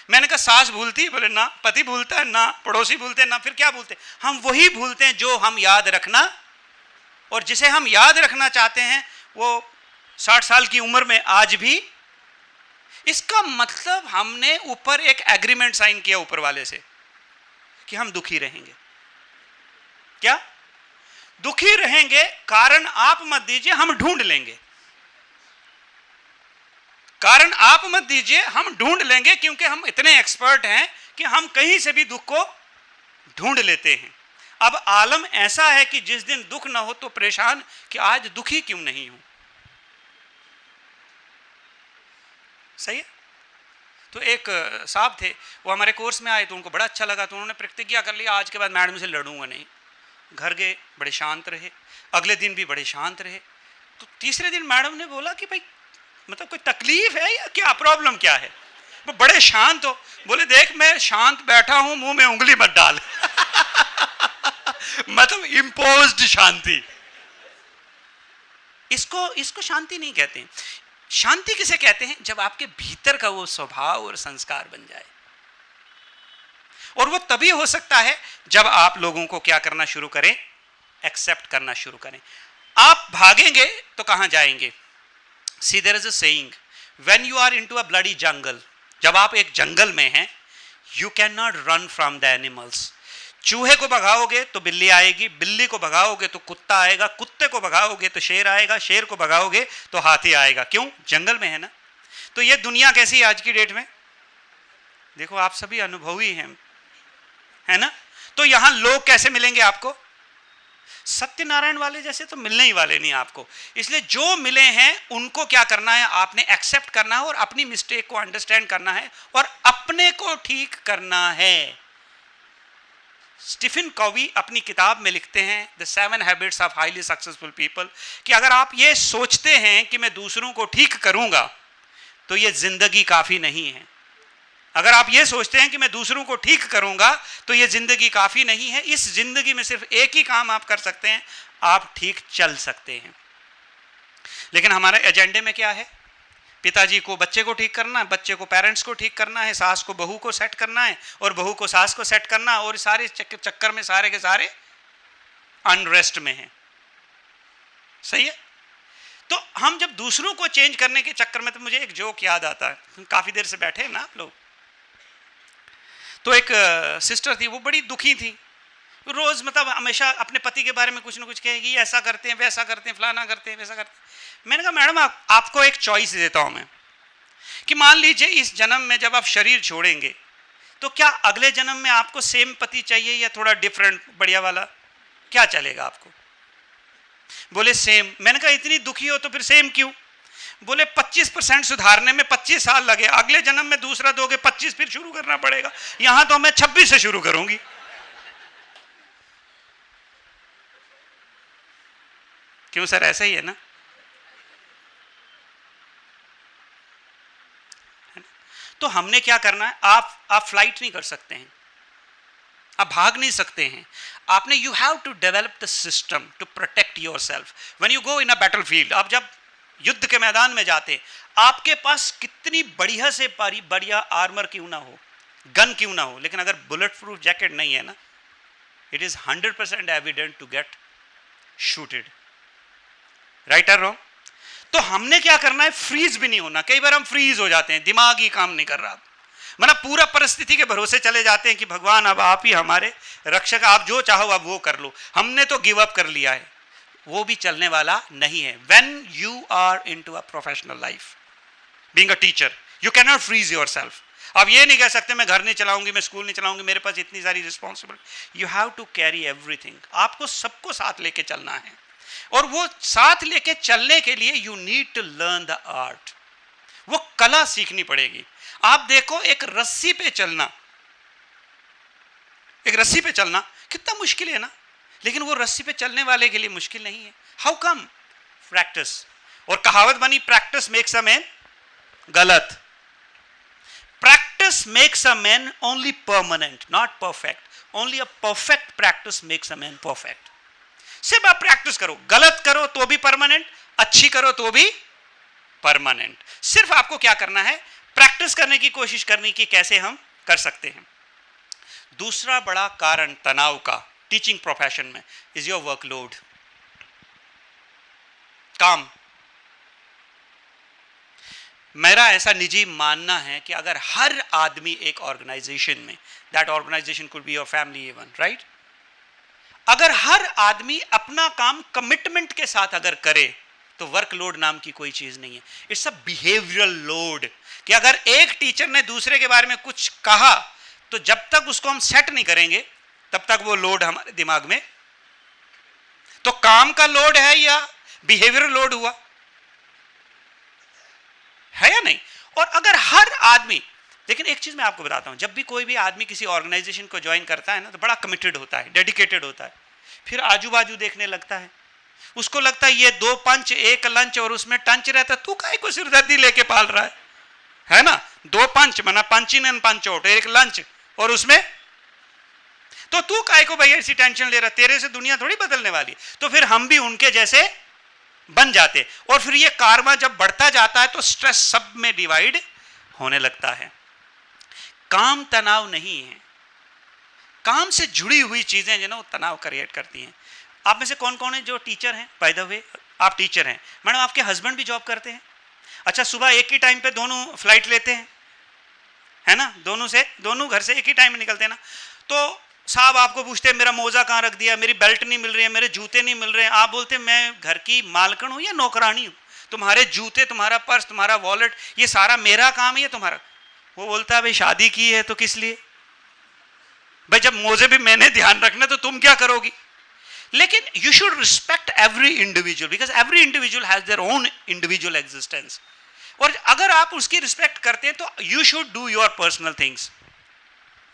मैंने कहा सास भूलती है? बोले ना, पति भूलता है ना, पड़ोसी भूलते हैं ना, फिर क्या भूलते हैं? हम वही भूलते हैं जो हम याद रखना, और जिसे हम याद रखना चाहते हैं वो 60 साल की उम्र में आज भी। इसका मतलब हमने ऊपर एक एग्रीमेंट साइन किया ऊपर वाले से कि हम दुखी रहेंगे। क्या दुखी रहेंगे? कारण आप मत दीजिए, हम ढूंढ लेंगे। कारण आप मत दीजिए, हम ढूंढ लेंगे, क्योंकि हम इतने एक्सपर्ट हैं कि हम कहीं से भी दुख को ढूंढ लेते हैं। अब आलम ऐसा है कि जिस दिन दुख ना हो तो परेशान कि आज दुखी क्यों नहीं हूं। सही है? तो एक साहब थे, वो हमारे कोर्स में आए तो उनको बड़ा अच्छा लगा, तो उन्होंने प्रतिज्ञा कर लिया आज के बाद मैडम से लड़ूंगा नहीं। घर गए, बड़े शांत रहे, अगले दिन भी बड़े शांत रहे। तो तीसरे दिन मैडम ने बोला कि भाई मतलब कोई तकलीफ है या क्या, प्रॉब्लम क्या है? वो बड़े शांत हो। बोले देख मैं शांत बैठा हूं, मुंह में उंगली मत डाल मतलब इम्पोज्ड शांति। इसको शांति नहीं कहते। शांति किसे कहते हैं? जब आपके भीतर का वो स्वभाव और संस्कार बन जाए। और वो तभी हो सकता है जब आप लोगों को क्या करना शुरू करें? एक्सेप्ट करना शुरू करें। आप भागेंगे तो कहां जाएंगे? See, there is a saying, when you are into a bloody jungle, जब आप एक जंगल में हैं, you cannot run from the animals. चूहे को भगाओगे तो बिल्ली आएगी, बिल्ली को भगाओगे तो कुत्ता आएगा, कुत्ते को भगाओगे तो शेर आएगा, शेर को भगाओगे तो हाथी आएगा। क्यों? जंगल में है ना। तो ये दुनिया कैसी है आज की डेट में? देखो आप सभी अनुभवी हैं, है ना। तो यहां लोग कैसे मिलेंगे आपको? सत्यनारायण वाले जैसे तो मिलने ही वाले नहीं आपको। इसलिए जो मिले हैं उनको क्या करना है? आपने एक्सेप्ट करना है और अपनी मिस्टेक को अंडरस्टैंड करना है और अपने को ठीक करना है। स्टीफन कॉवी अपनी किताब में लिखते हैं the 7 habits of highly successful people कि अगर आप ये सोचते हैं कि मैं दूसरों को ठीक करूंगा तो ये जिंदगी काफी नहीं है। अगर आप ये सोचते हैं कि मैं दूसरों को ठीक करूंगा तो ये जिंदगी काफी नहीं है। इस जिंदगी में सिर्फ एक ही काम आप कर सकते हैं, आप ठीक चल सकते हैं। लेकिन हमारे एजेंडे में क्या है? पिताजी को बच्चे को ठीक करना है, बच्चे को पेरेंट्स को ठीक करना है, सास को बहू को सेट करना है और बहू को सास को सेट करना, और सारे चक्कर में सारे के सारे अनरेस्ट में हैं। सही है। तो हम जब दूसरों को चेंज करने के चक्कर में, तो मुझे एक जोक याद आता है, काफी देर से बैठे हैं ना आप लोग। तो एक सिस्टर थी, वो बड़ी दुखी थी, रोज मतलब हमेशा अपने पति के बारे में कुछ ना कुछ कहेगी, ऐसा करते हैं, वैसा करते हैं, फलाना करते हैं, वैसा करते हैं। मैंने कहा मैडम आपको एक चॉइस देता हूं मैं कि मान लीजिए इस जन्म में जब आप शरीर छोड़ेंगे तो क्या अगले जन्म में आपको सेम पति चाहिए या थोड़ा डिफरेंट बढ़िया वाला? क्या चलेगा आपको? बोले सेम। मैंने कहा इतनी दुखी हो तो फिर सेम क्यों? बोले 25% सुधारने में 25 साल लगे, अगले जन्म में दूसरा दोगे 25 फिर शुरू करना पड़ेगा, यहां तो मैं 26 से शुरू करूंगी। क्यों सर? ऐसा ही है ना। तो हमने क्या करना है? आप फ्लाइट नहीं कर सकते हैं, आप भाग नहीं सकते हैं। आपने you have to develop the system to protect yourself when you go in a battlefield. आप जब युद्ध के मैदान में जाते हैं, आपके पास कितनी बढ़िया से बढ़िया आर्मर क्यों ना हो, गन क्यों ना हो, लेकिन अगर बुलेट प्रूफ जैकेट नहीं है ना, it is 100% evident to get shooted. Right और रॉन्ग? तो हमने क्या करना है? फ्रीज भी नहीं होना। कई बार हम फ्रीज हो जाते हैं, दिमाग ही काम नहीं कर रहा, मतलब पूरा परिस्थिति के भरोसे चले जाते हैं कि भगवान अब आप ही हमारे रक्षक, आप जो चाहो अब वो कर लो, हमने तो गिव अप कर लिया है। वो भी चलने वाला नहीं है। When you are into a professional life, being a teacher, you can not freeze yourself. आप ये नहीं कह सकते मैं घर नहीं चलाऊंगी, मैं स्कूल नहीं चलाऊंगी, मेरे पास इतनी सारी responsibility. You have to carry everything. आपको सबको साथ लेके चलना है, और वो साथ लेके चलने के लिए you need to learn the art. वो कला सीखनी पड़ेगी। आप देखो एक रस्सी पे चलना, एक रस्सी पे चलना कितना मुश्किल है ना, लेकिन वो रस्सी पे चलने वाले के लिए मुश्किल नहीं है। How come? प्रैक्टिस। और कहावत बनी, प्रैक्टिस मेक्स अ मैन। गलत। Practice makes a man only permanent, not perfect. Only a perfect practice makes a man perfect. सिर्फ आप प्रैक्टिस करो, गलत करो तो भी परमानेंट, अच्छी करो तो भी परमानेंट। सिर्फ आपको क्या करना है? प्रैक्टिस करने की कोशिश करनी कि कैसे हम कर सकते हैं। दूसरा बड़ा कारण तनाव का टीचिंग प्रोफेशन में इज योर वर्कलोड। काम। मेरा ऐसा निजी मानना है कि अगर हर आदमी एक ऑर्गेनाइजेशन में, that organisation could be your family even, right, अगर हर आदमी अपना काम कमिटमेंट के साथ अगर करे तो वर्कलोड नाम की कोई चीज नहीं है। इट्स अ बिहेवियरल लोड, कि अगर एक टीचर ने दूसरे के बारे में कुछ कहा तो जब तक उसको हम सेट नहीं करेंगे तब तक वो लोड हमारे दिमाग में। तो काम का लोड है या बिहेवियरल लोड हुआ? है या नहीं? और अगर हर आदमी, लेकिन एक चीज मैं आपको बताता हूं, जब भी कोई भी आदमी किसी ऑर्गेनाइजेशन को ज्वाइन करता है ना, तो बड़ा कमिटेड होता है, डेडिकेटेड होता है। फिर आजू बाजू देखने लगता है, उसको लगता है ये 2 पंच 1 लंच और उसमें टंच रहता, तू काहे को सिरदर्दी लेके पाल रहा है ना? 2 पंच माना पंच इन पंच आउट, 1 लंच और उसमें, तो तू काहे को भैया ऐसी टेंशन ले रहा? तेरे से दुनिया थोड़ी बदलने वाली। तो फिर हम भी उनके जैसे बन जाते, और फिर ये कारवां जब बढ़ता जाता है तो स्ट्रेस सब में डिवाइड होने लगता है। काम तनाव नहीं है, काम से जुड़ी हुई चीजें जो ना वो तनाव क्रिएट करती हैं। आप में से कौन कौन है जो टीचर हैं? बाय द वे आप टीचर हैं। मैडम आपके हस्बैंड भी जॉब करते हैं? अच्छा, सुबह एक ही टाइम पे दोनों फ्लाइट लेते हैं, है ना? दोनों घर से एक ही टाइम में निकलते हैं ना? तो साहब आपको पूछते हैं मेरा मोजा कहाँ रख दिया, मेरी बेल्ट नहीं मिल रही है, मेरे जूते नहीं मिल रहे हैं, आप बोलते हैं मैं घर की मालकिन हूँ या नौकरानी हूँ, तुम्हारे जूते, तुम्हारा पर्स, तुम्हारा वॉलेट, ये सारा मेरा काम है या तुम्हारा? वो बोलता है भाई शादी की है तो किस लिए भाई, जब मोजे भी मैंने ध्यान रखना तो तुम क्या करोगी? लेकिन you should respect every individual, because every individual has their own individual existence, और अगर आप उसकी रिस्पेक्ट करते हैं तो you should do your personal things.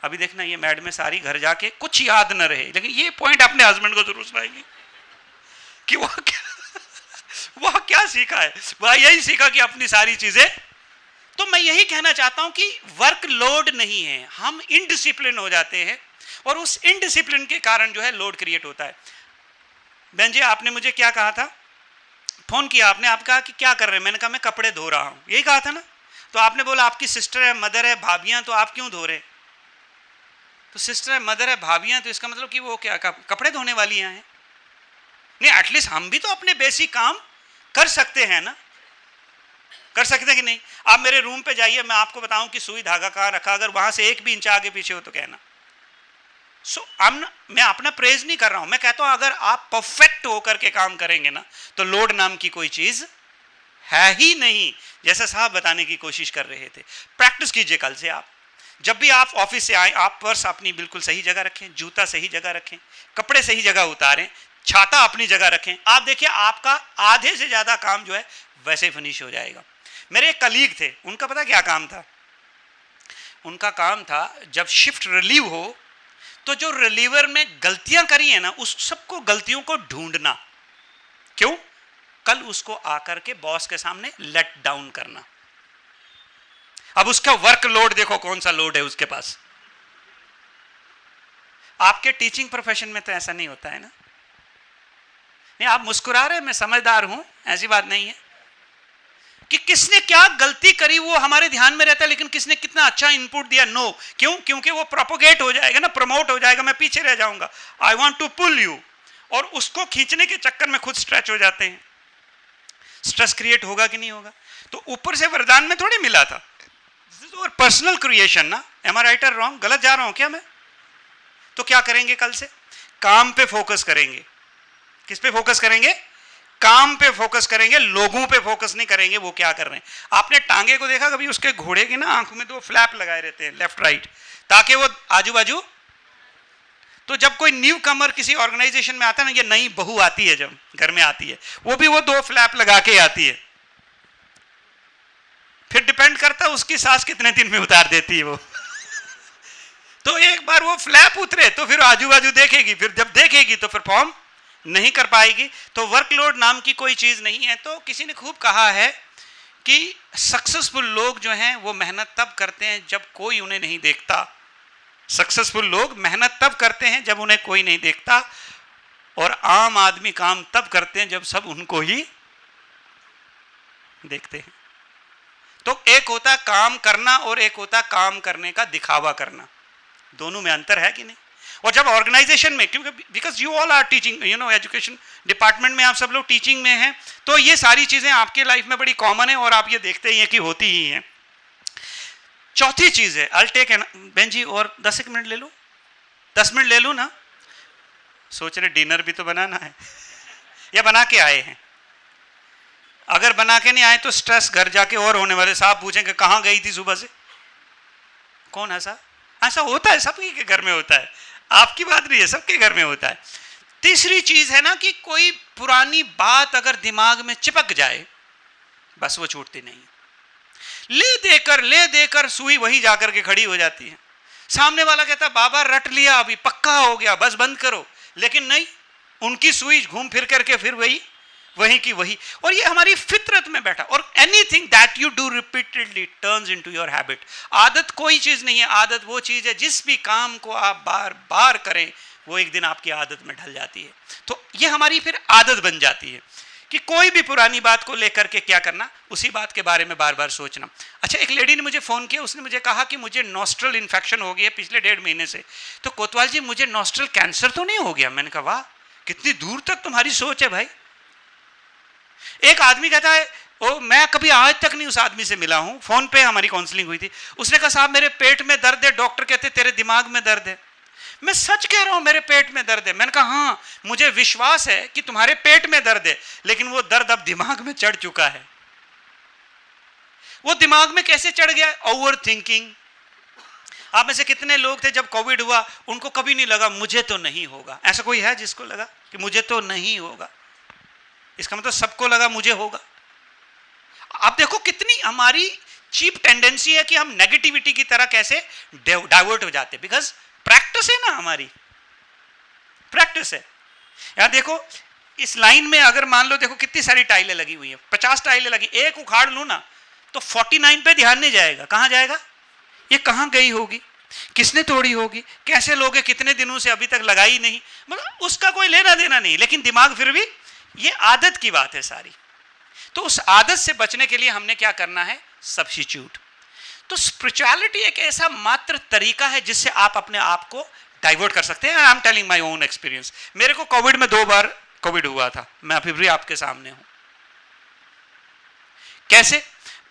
अभी देखना ये मैड में सारी घर जाके कुछ याद न रहे, लेकिन ये पॉइंट अपने हस्बैंड को जरूर सुनाएंगे कि वह क्या सीखा है, वह यही सीखा कि अपनी सारी चीजें। तो मैं यही कहना चाहता हूं कि वर्कलोड नहीं है, हम इनडिसिप्लिन हो जाते हैं और उस इनडिसिप्लिन के कारण जो है लोड क्रिएट होता है। बहन जी आपने मुझे क्या कहा था, फोन किया आपने, आप कहा कि क्या कर रहे हैं, मैंने कहा मैं कपड़े धो रहा हूं, यही कहा था ना? तो आपने बोला आपकी सिस्टर है, मदर है, भाभियां, तो आप क्यों धो रहे? तो सिस्टर है, मदर है, भाभियां, तो इसका मतलब कि वो क्या कपड़े धोने वाली हैं? नहीं, एटलीस्ट हम भी तो अपने बेसिक काम कर सकते हैं ना, कर सकते हैं कि नहीं? आप मेरे रूम पे जाइए, मैं आपको बताऊं कि सुई धागा कहाँ रखा, अगर वहां से एक भी इंच आगे पीछे हो तो कहना। मैं अपना प्रेज नहीं कर रहा हूं, मैं कहता हूं अगर आप परफेक्ट होकर के काम करेंगे ना तो लोड नाम की कोई चीज है ही नहीं, जैसा साहब बताने की कोशिश कर रहे थे। प्रैक्टिस कीजिए कल से, आप जब भी आप ऑफिस से आए, आप पर्स अपनी बिल्कुल सही जगह रखें, जूता सही जगह रखें, कपड़े सही जगह उतारें, छाता अपनी जगह रखें। आप देखिए आपका आधे से ज्यादा काम जो है वैसे फिनिश हो जाएगा। मेरे एक कलीग थे, उनका पता क्या काम था? उनका काम था जब शिफ्ट रिलीव हो तो जो रिलीवर में गलतियां करी है ना, उस सबको गलतियों को ढूंढना, क्यों? कल उसको आकर के बॉस के सामने लेट डाउन करना। अब उसका वर्कलोड देखो कौन सा लोड है उसके पास। आपके टीचिंग प्रोफेशन में तो ऐसा नहीं होता है ना? नहीं, आप मुस्कुरा रहे, मैं समझदार हूं, ऐसी बात नहीं है कि किसने क्या गलती करी वो हमारे ध्यान में रहता है, लेकिन किसने कितना अच्छा इनपुट दिया, नो। क्यों? क्योंकि वो प्रोपोगेट हो जाएगा ना, प्रमोट हो जाएगा, मैं पीछे रह जाऊंगा। I want to pull you, और उसको खींचने के चक्कर में खुद स्ट्रेच हो जाते हैं। स्ट्रेस क्रिएट होगा कि नहीं होगा? तो ऊपर से वरदान में थोड़ी मिला था, this is our personal creation ना। एम आई राइट और रॉन्ग? गलत जा रहा हूं क्या मैं? तो क्या करेंगे कल से? काम पे फोकस करेंगे। किस पे फोकस करेंगे? काम पे फोकस करेंगे, लोगों पे फोकस नहीं करेंगे वो क्या कर रहे हैं। आपने टांगे को देखा कभी? उसके घोड़े की ना आंखों में 2 फ्लैप लगाए रहते हैं, लेफ्ट राइट, ताकि वो आजू बाजू। तो जब कोई न्यू कमर किसी ऑर्गेनाइजेशन में आता है ना, ये नई बहू आती है जब घर में आती है, वो भी वो 2 फ्लैप लगा के आती है। फिर डिपेंड करता है उसकी सास कितने दिन में उतार देती है वो तो एक बार वो फ्लैप उतरे तो फिर आजू बाजू देखेगी, फिर जब देखेगी तो फिर परफॉर्म नहीं कर पाएगी। तो वर्कलोड नाम की कोई चीज नहीं है। तो किसी ने खूब कहा है कि सक्सेसफुल लोग जो हैं वो मेहनत तब करते हैं जब कोई उन्हें नहीं देखता। सक्सेसफुल लोग मेहनत तब करते हैं जब उन्हें कोई नहीं देखता, और आम आदमी काम तब करते हैं जब सब उनको ही देखते हैं। तो एक होता काम करना और एक होता काम करने का दिखावा करना, दोनों में अंतर है कि नहीं? और जब ऑर्गेनाइजेशन में, क्योंकि because you all are teaching, you know, education department में आप सब लोग टीचिंग में हैं, तो ये सारी चीजें आपके लाइफ में बड़ी कॉमन है और आप ये देखते ही हैं कि होती ही हैं। चौथी चीज है, आई टेक एन, बहन जी और 10 मिनट ले लो, 10 मिनट ले लो ना। सोच रहे डिनर भी तो बनाना है या बना के आए हैं? अगर बना के नहीं आए तो स्ट्रेस घर जाके और होने वाले। साहब पूछेंगे कहाँ गई थी सुबह से? कौन ऐसा? ऐसा होता है, सबके के घर में होता है, आपकी बात नहीं है, सबके घर में होता है। तीसरी चीज है ना कि कोई पुरानी बात अगर दिमाग में चिपक जाए बस वो छूटती नहीं। ले देकर सुई वही जाकर के खड़ी हो जाती है। सामने वाला कहता है बाबा रट लिया, अभी पक्का हो गया, बस बंद करो, लेकिन नहीं, उनकी सुई घूम फिर करके फिर वही की वही। और ये हमारी फितरत में बैठा। और anything that you do repeatedly turns into your habit. आदत कोई चीज नहीं है, आदत वो चीज है जिस भी काम को आप बार बार करें वो एक दिन आपकी आदत में ढल जाती है। तो ये हमारी फिर आदत बन जाती है कि कोई भी पुरानी बात को लेकर के क्या करना, उसी बात के बारे में बार बार सोचना। अच्छा, एक लेडी ने मुझे फ़ोन किया, उसने मुझे कहा कि मुझे नॉस्ट्रल इन्फेक्शन हो गया पिछले 1.5 महीने से। तो कोतवाल जी मुझे नॉस्ट्रल कैंसर तो नहीं हो गया? मैंने कहा वाह, कितनी दूर तक तुम्हारी सोच है भाई। एक आदमी कहता है ओ, मैं कभी आज तक नहीं उस आदमी से मिला हूं, फोन पे हमारी काउंसलिंग हुई थी, उसने कहा साहब मेरे पेट में दर्द है, डॉक्टर कहते तेरे दिमाग में दर्द है। मैं सच कह रहा हूं मेरे पेट में दर्द है। मैंने कहा हाँ मुझे विश्वास है कि तुम्हारे पेट में दर्द है, लेकिन वो दर्द अब दिमाग में चढ़ चुका है। वो दिमाग में कैसे चढ़ गया? Over thinking. आप में से कितने लोग थे जब कोविड हुआ उनको कभी नहीं लगा मुझे तो नहीं होगा? ऐसा कोई है जिसको लगा कि मुझे तो नहीं होगा? इसका मतलब सबको लगा मुझे होगा। आप देखो कितनी हमारी चीप टेंडेंसी है कि हम नेगेटिविटी की तरह कैसे डाइवर्ट हो जाते हैं। बिकॉज प्रैक्टिस है ना, हमारी प्रैक्टिस है। यहां देखो इस लाइन में अगर मान लो देखो कितनी सारी टाइलें लगी हुई है, 50 टाइलें लगी, एक उखाड़ लूं ना तो 49 पे ध्यान नहीं जाएगा। कहां जाएगा? ये कहां गई होगी, किसने तोड़ी होगी, कैसे लोग कितने दिनों से अभी तक लगाई नहीं, मतलब उसका कोई लेना देना नहीं, लेकिन दिमाग फिर भी, ये आदत की बात है सारी। तो उस आदत से बचने के लिए हमने क्या करना है? सब्स्टिट्यूट। तो स्पिरिचुअलिटी एक ऐसा मात्र तरीका है जिससे आप अपने आप को डाइवर्ट कर सकते हैं। I am telling my own experience. मेरे को कोविड में 2 बार कोविड हुआ था, मैं अभी भी आपके सामने हूं। कैसे?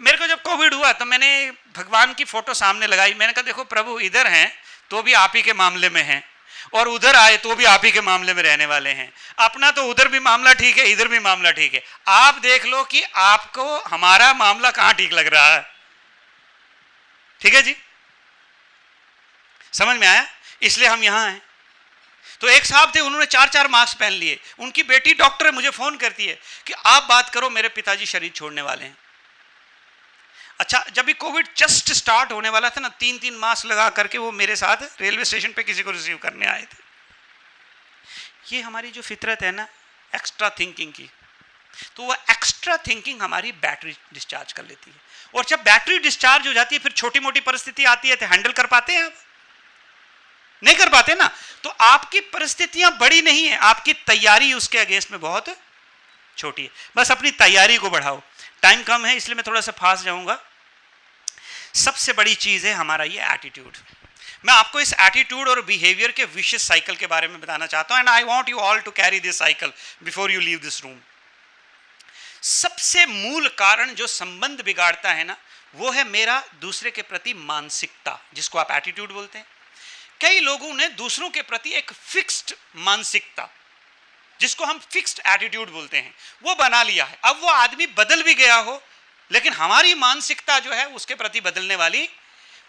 मेरे को जब कोविड हुआ तो मैंने भगवान की फोटो सामने लगाई, मैंने कहा देखो प्रभु इधर हैं तो भी आप ही के मामले में हैं, और उधर आए तो भी आप ही के मामले में रहने वाले हैं। अपना तो उधर भी मामला ठीक है, इधर भी मामला ठीक है, आप देख लो कि आपको हमारा मामला कहां ठीक लग रहा है। ठीक है जी, समझ में आया? इसलिए हम यहां हैं। तो एक साहब थे, उन्होंने 4-4 मास्क पहन लिए, उनकी बेटी डॉक्टर है, मुझे फोन करती है कि आप बात करो मेरे पिताजी शरीर छोड़ने वाले हैं। अच्छा, जब भी कोविड जस्ट स्टार्ट होने वाला था ना, 3-3 मास्क लगा करके वो मेरे साथ रेलवे स्टेशन पे किसी को रिसीव करने आए थे। ये हमारी जो फितरत है ना एक्स्ट्रा थिंकिंग की, तो वह एक्स्ट्रा थिंकिंग हमारी बैटरी डिस्चार्ज कर लेती है। और जब बैटरी डिस्चार्ज हो जाती है फिर छोटी मोटी परिस्थिति आती है तो हैंडल कर पाते हैं आप? नहीं कर पाते ना। तो आपकी परिस्थितियां बड़ी नहीं है, आपकी तैयारी उसके अगेंस्ट में बहुत छोटी है। बस अपनी तैयारी को बढ़ाओ। टाइम कम है इसलिए मैं थोड़ा सा फास्ट जाऊंगा। सबसे बड़ी चीज है हमारा ये एटीट्यूड। मैं आपको इस एटीट्यूड और बिहेवियर के विशेष साइकिल के बारे में बताना चाहता हूं, and I want you all to carry this cycle before you leave this room. सबसे मूल कारण जो संबंध बिगाड़ता है ना, वो है मेरा दूसरे के प्रति मानसिकता, जिसको आप एटीट्यूड बोलते हैं। कई लोगों ने दूसरों के प्रति एक फिक्स्ड मानसिकता, जिसको हम फिक्स्ड एटीट्यूड बोलते हैं, वो बना लिया है। अब वो आदमी बदल भी गया हो, लेकिन हमारी मानसिकता जो है उसके प्रति बदलने वाली,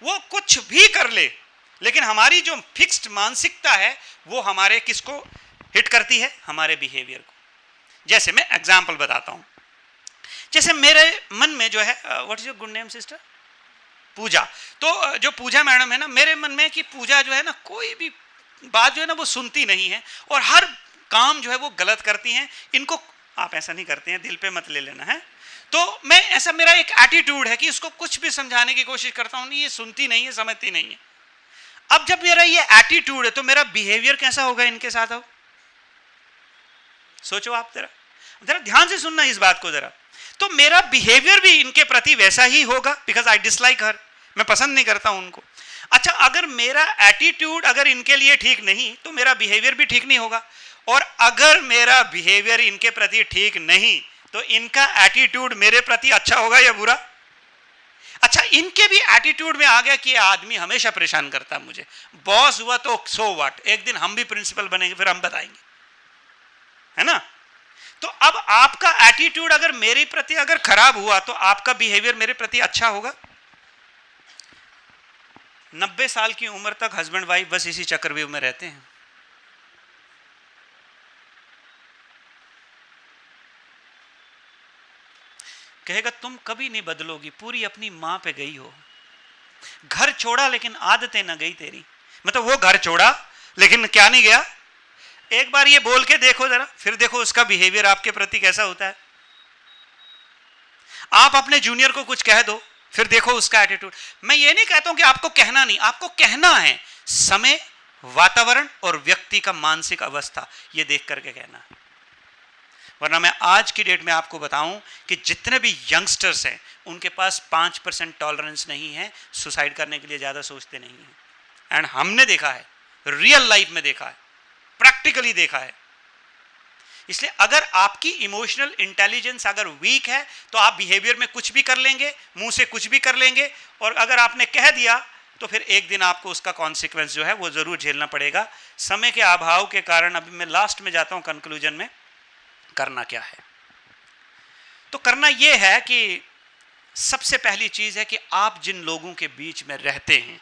वो कुछ भी कर ले, लेकिन हमारी जो फिक्स्ड मानसिकता है वो हमारे किसको हिट करती है? हमारे बिहेवियर को। जैसे मैं एग्जाम्पल बताता हूं। जैसे मेरे मन में जो है, what is your good name sister? Pooja. तो जो पूजा मैडम है ना, मेरे मन में कि पूजा जो है ना, कोई भी बात जो है ना वो सुनती नहीं है, और हर काम जो है वो गलत करती हैं। इनको आप ऐसा नहीं करते हैं, दिल पे मत ले लेना है। तो मैं ऐसा, मेरा एक एटीट्यूड है कि इसको कुछ भी समझाने की कोशिश करता हूं, नहीं ये सुनती नहीं है, समझती नहीं है। अब जब मेरा ये एटीट्यूड है तो मेरा बिहेवियर कैसा होगा इनके साथ? अब सोचो आप, जरा ध्यान से सुनना इस बात को जरा। तो मेरा बिहेवियर भी इनके प्रति वैसा ही होगा, बिकॉज आई डिसलाइक हर, मैं पसंद नहीं करता उनको। अच्छा, अगर मेरा एटीट्यूड अगर इनके लिए ठीक नहीं तो मेरा बिहेवियर भी ठीक नहीं होगा, और अगर मेरा बिहेवियर इनके प्रति ठीक नहीं तो इनका एटीट्यूड मेरे प्रति अच्छा होगा या बुरा? अच्छा, इनके भी एटीट्यूड में आ गया कि आदमी हमेशा परेशान करता है मुझे, बॉस हुआ तो सो व्हाट, एक दिन हम भी प्रिंसिपल बनेंगे फिर हम बताएंगे, है ना? तो अब आपका एटीट्यूड अगर मेरे प्रति अगर खराब हुआ तो आपका बिहेवियर मेरे प्रति अच्छा होगा? 90 साल की उम्र तक हस्बैंड वाइफ बस इसी चक्रव्यूह में रहते हैं। कहेगा तुम कभी नहीं बदलोगी, पूरी अपनी मां पे गई हो, घर छोड़ा लेकिन आदतें ना गई तेरी। मतलब वो घर छोड़ा लेकिन क्या नहीं गया? एक बार ये बोल के देखो जरा, फिर देखो उसका बिहेवियर आपके प्रति कैसा होता है। आप अपने जूनियर को कुछ कह दो, फिर देखो उसका एटीट्यूड। मैं ये नहीं कहता हूं कि आपको कहना नहीं, आपको कहना है, समय, वातावरण और व्यक्ति का मानसिक अवस्था ये देख करके कहना है। वरना मैं आज की डेट में आपको बताऊं कि जितने भी यंगस्टर्स हैं उनके पास 5% टॉलरेंस नहीं है, सुसाइड करने के लिए ज़्यादा सोचते नहीं हैं। एंड हमने देखा है, रियल लाइफ में देखा है, प्रैक्टिकली देखा है। इसलिए अगर आपकी इमोशनल इंटेलिजेंस अगर वीक है तो आप बिहेवियर में कुछ भी कर लेंगे, मुंह से कुछ भी कर लेंगे, और अगर आपने कह दिया तो फिर एक दिन आपको उसका कॉन्सिक्वेंस जो है वो ज़रूर झेलना पड़ेगा। समय के अभाव के कारण अभी मैं लास्ट में जाता हूँ कंक्लूजन में। करना क्या है? तो करना ये है कि सबसे पहली चीज़ है कि आप जिन लोगों के बीच में रहते हैं,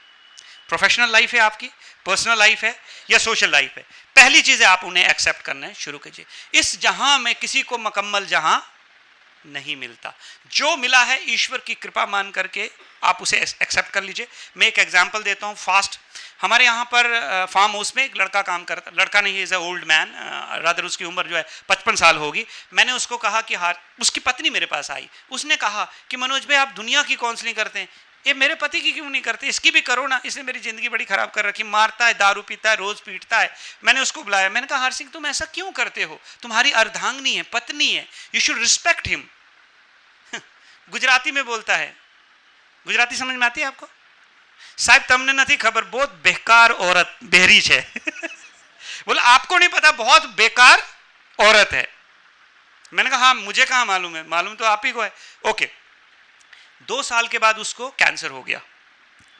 प्रोफेशनल लाइफ है आपकी, पर्सनल लाइफ है या सोशल लाइफ है, पहली चीज़ है आप उन्हें एक्सेप्ट करना शुरू कीजिए। इस जहां में किसी को मुकम्मल जहां नहीं मिलता, जो मिला है ईश्वर की कृपा मान करके आप उसे एक्सेप्ट कर लीजिए। मैं एक एग्जांपल देता हूँ फास्ट। हमारे यहाँ पर फार्म हाउस में एक लड़का काम करता, लड़का नहीं, is a old man, rather उसकी उम्र जो है 55 साल होगी। मैंने उसको कहा कि हाँ, उसकी पत्नी मेरे पास आई, उसने कहा कि मनोज भाई आप दुनिया की काउंसलिंग करते हैं, ये मेरे पति की क्यों नहीं करते, इसकी भी करो ना, इसने मेरी ज़िंदगी बड़ी ख़राब कर रखी, मारता है, दारू पीता है, रोज़ पीटता है। मैंने उसको बुलाया, मैंने कहा हर सिंह तुम ऐसा क्यों करते हो, तुम्हारी अर्धांगिनी है, पत्नी है, you should respect him. Gujarati में बोलता है, गुजराती समझ में आती है आपको? साहब तमने नहीं खबर, बहुत बेकार औरत बहरीच है। बोला आपको नहीं पता, बहुत बेकार औरत है। मैंने कहा हाँ मुझे कहाँ मालूम है, मालूम तो आप ही को है। ओके, 2 साल के बाद उसको कैंसर हो गया,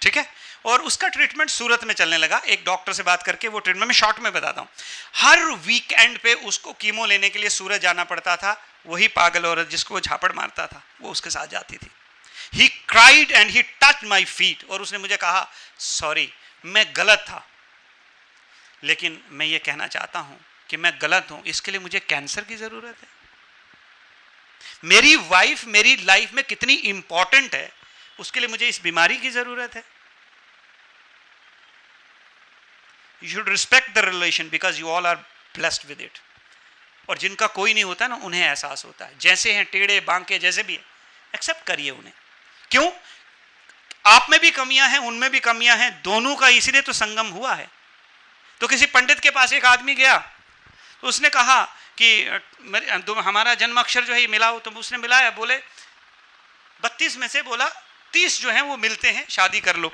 ठीक है, और उसका ट्रीटमेंट सूरत में चलने लगा। एक डॉक्टर से बात करके वो ट्रीटमेंट, मैं शॉर्ट में बताता हूँ, हर वीकेंड पे उसको कीमो लेने के लिए सूरत जाना पड़ता था। वही पागल औरत जिसको वो झापड़ मारता था वो उसके साथ जाती थी। He cried and he touch my feet, और उसने मुझे कहा सॉरी मैं गलत था, लेकिन मैं ये कहना चाहता हूं कि मैं गलत हूं, इसके लिए मुझे कैंसर की जरूरत है। मेरी वाइफ मेरी लाइफ में कितनी इंपॉर्टेंट है, उसके लिए मुझे इस बीमारी की जरूरत है। You should respect the relation because you all are blessed with it. और जिनका कोई नहीं होता ना, उन्हें एहसास होता है, जैसे हैं टेढ़े बांके जैसे भी है, एक्सेप्ट करिए उन्हें। क्यों? आप में भी कमियां हैं, उनमें भी कमियां हैं, दोनों का इसीलिए तो संगम हुआ है। तो किसी पंडित के पास एक आदमी गया, तो उसने कहा कि हमारा जन्म अक्षर जो है ये मिलाओ, तो उसने मिलाया, बोले 32 में से बोला 30 जो हैं वो मिलते हैं, शादी कर लो।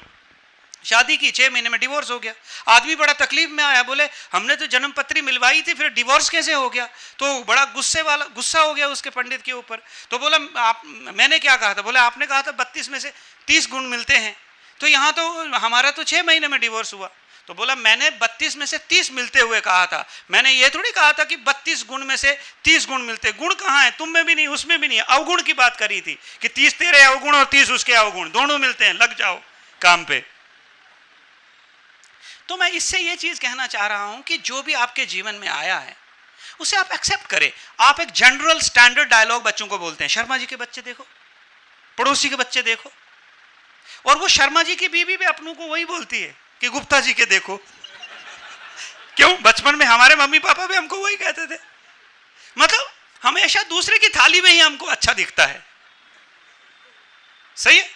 शादी की, 6 महीने में डिवोर्स हो गया। आदमी बड़ा तकलीफ में आया, बोले हमने तो जन्म पत्री मिलवाई थी, फिर डिवोर्स कैसे हो गया? तो बड़ा गुस्सा हो गया उसके पंडित के ऊपर। तो बोला मैंने क्या कहा था? बोले आपने कहा था 32 में से 30 गुण मिलते हैं, तो यहाँ तो हमारा तो 6 महीने में डिवोर्स हुआ। तो बोला मैंने 32 में से 30 मिलते हुए कहा था, मैंने ये थोड़ी कहा था कि 32 गुण में से 30 गुण मिलते। गुण कहाँ है? तुम में भी नहीं, उसमें भी नहीं है। अवगुण की बात करी थी कि 30 तेरे अवगुण और 30 उसके अवगुण, दोनों मिलते हैं, लग जाओ काम पे। तो मैं इससे ये चीज कहना चाह रहा हूं कि जो भी आपके जीवन में आया है उसे आप एक्सेप्ट करें। आप एक जनरल स्टैंडर्ड डायलॉग बच्चों को बोलते हैं, शर्मा जी के बच्चे देखो, पड़ोसी के बच्चे देखो, और वो शर्मा जी की बीवी भी अपनों को वही बोलती है कि गुप्ता जी के देखो। क्यों? बचपन में हमारे मम्मी पापा भी हमको वही कहते थे। मतलब हमेशा दूसरे की थाली में ही हमको अच्छा दिखता है। सही है।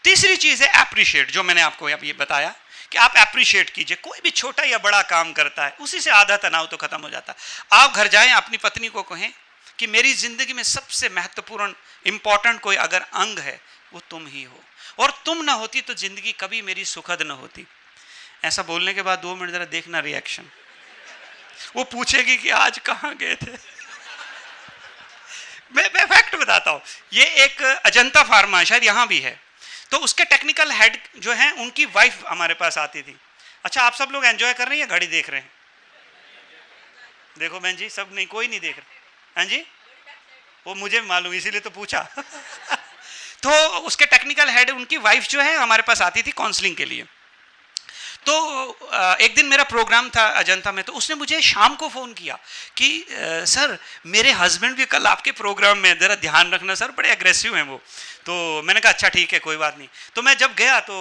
तीसरी चीज है एप्रिशिएट, जो मैंने आपको ये बताया कि आप एप्रिशिएट कीजिए। कोई भी छोटा या बड़ा काम करता है, उसी से आधा तनाव तो खत्म हो जाता है। आप घर जाएं, अपनी पत्नी को कहें कि मेरी जिंदगी में सबसे महत्वपूर्ण इंपॉर्टेंट कोई अगर अंग है वो तुम ही हो, और तुम ना होती तो जिंदगी कभी मेरी सुखद ना होती। ऐसा बोलने के बाद 2 मिनट जरा देखना रिएक्शन। वो पूछेगी कि आज कहाँ गए थे। मैं फैक्ट बताता हूँ, ये एक अजंता फार्मा शायद यहाँ भी है, तो उसके टेक्निकल हेड जो हैं उनकी वाइफ हमारे पास आती थी। अच्छा आप सब लोग एंजॉय कर रहे हैं या घड़ी देख रहे हैं? देखो बहन जी, सब नहीं, कोई नहीं देख रहे। हाँ जी, वो मुझे मालूम, इसीलिए तो पूछा। तो उसके टेक्निकल हेड उनकी वाइफ जो है हमारे पास आती थी काउंसलिंग के लिए। तो एक दिन मेरा प्रोग्राम था अजंता में, तो उसने मुझे शाम को फ़ोन किया कि सर मेरे हस्बैंड भी कल आपके प्रोग्राम में, ज़रा ध्यान रखना सर, बड़े एग्रेसिव हैं वो। तो मैंने कहा अच्छा ठीक है कोई बात नहीं। तो मैं जब गया तो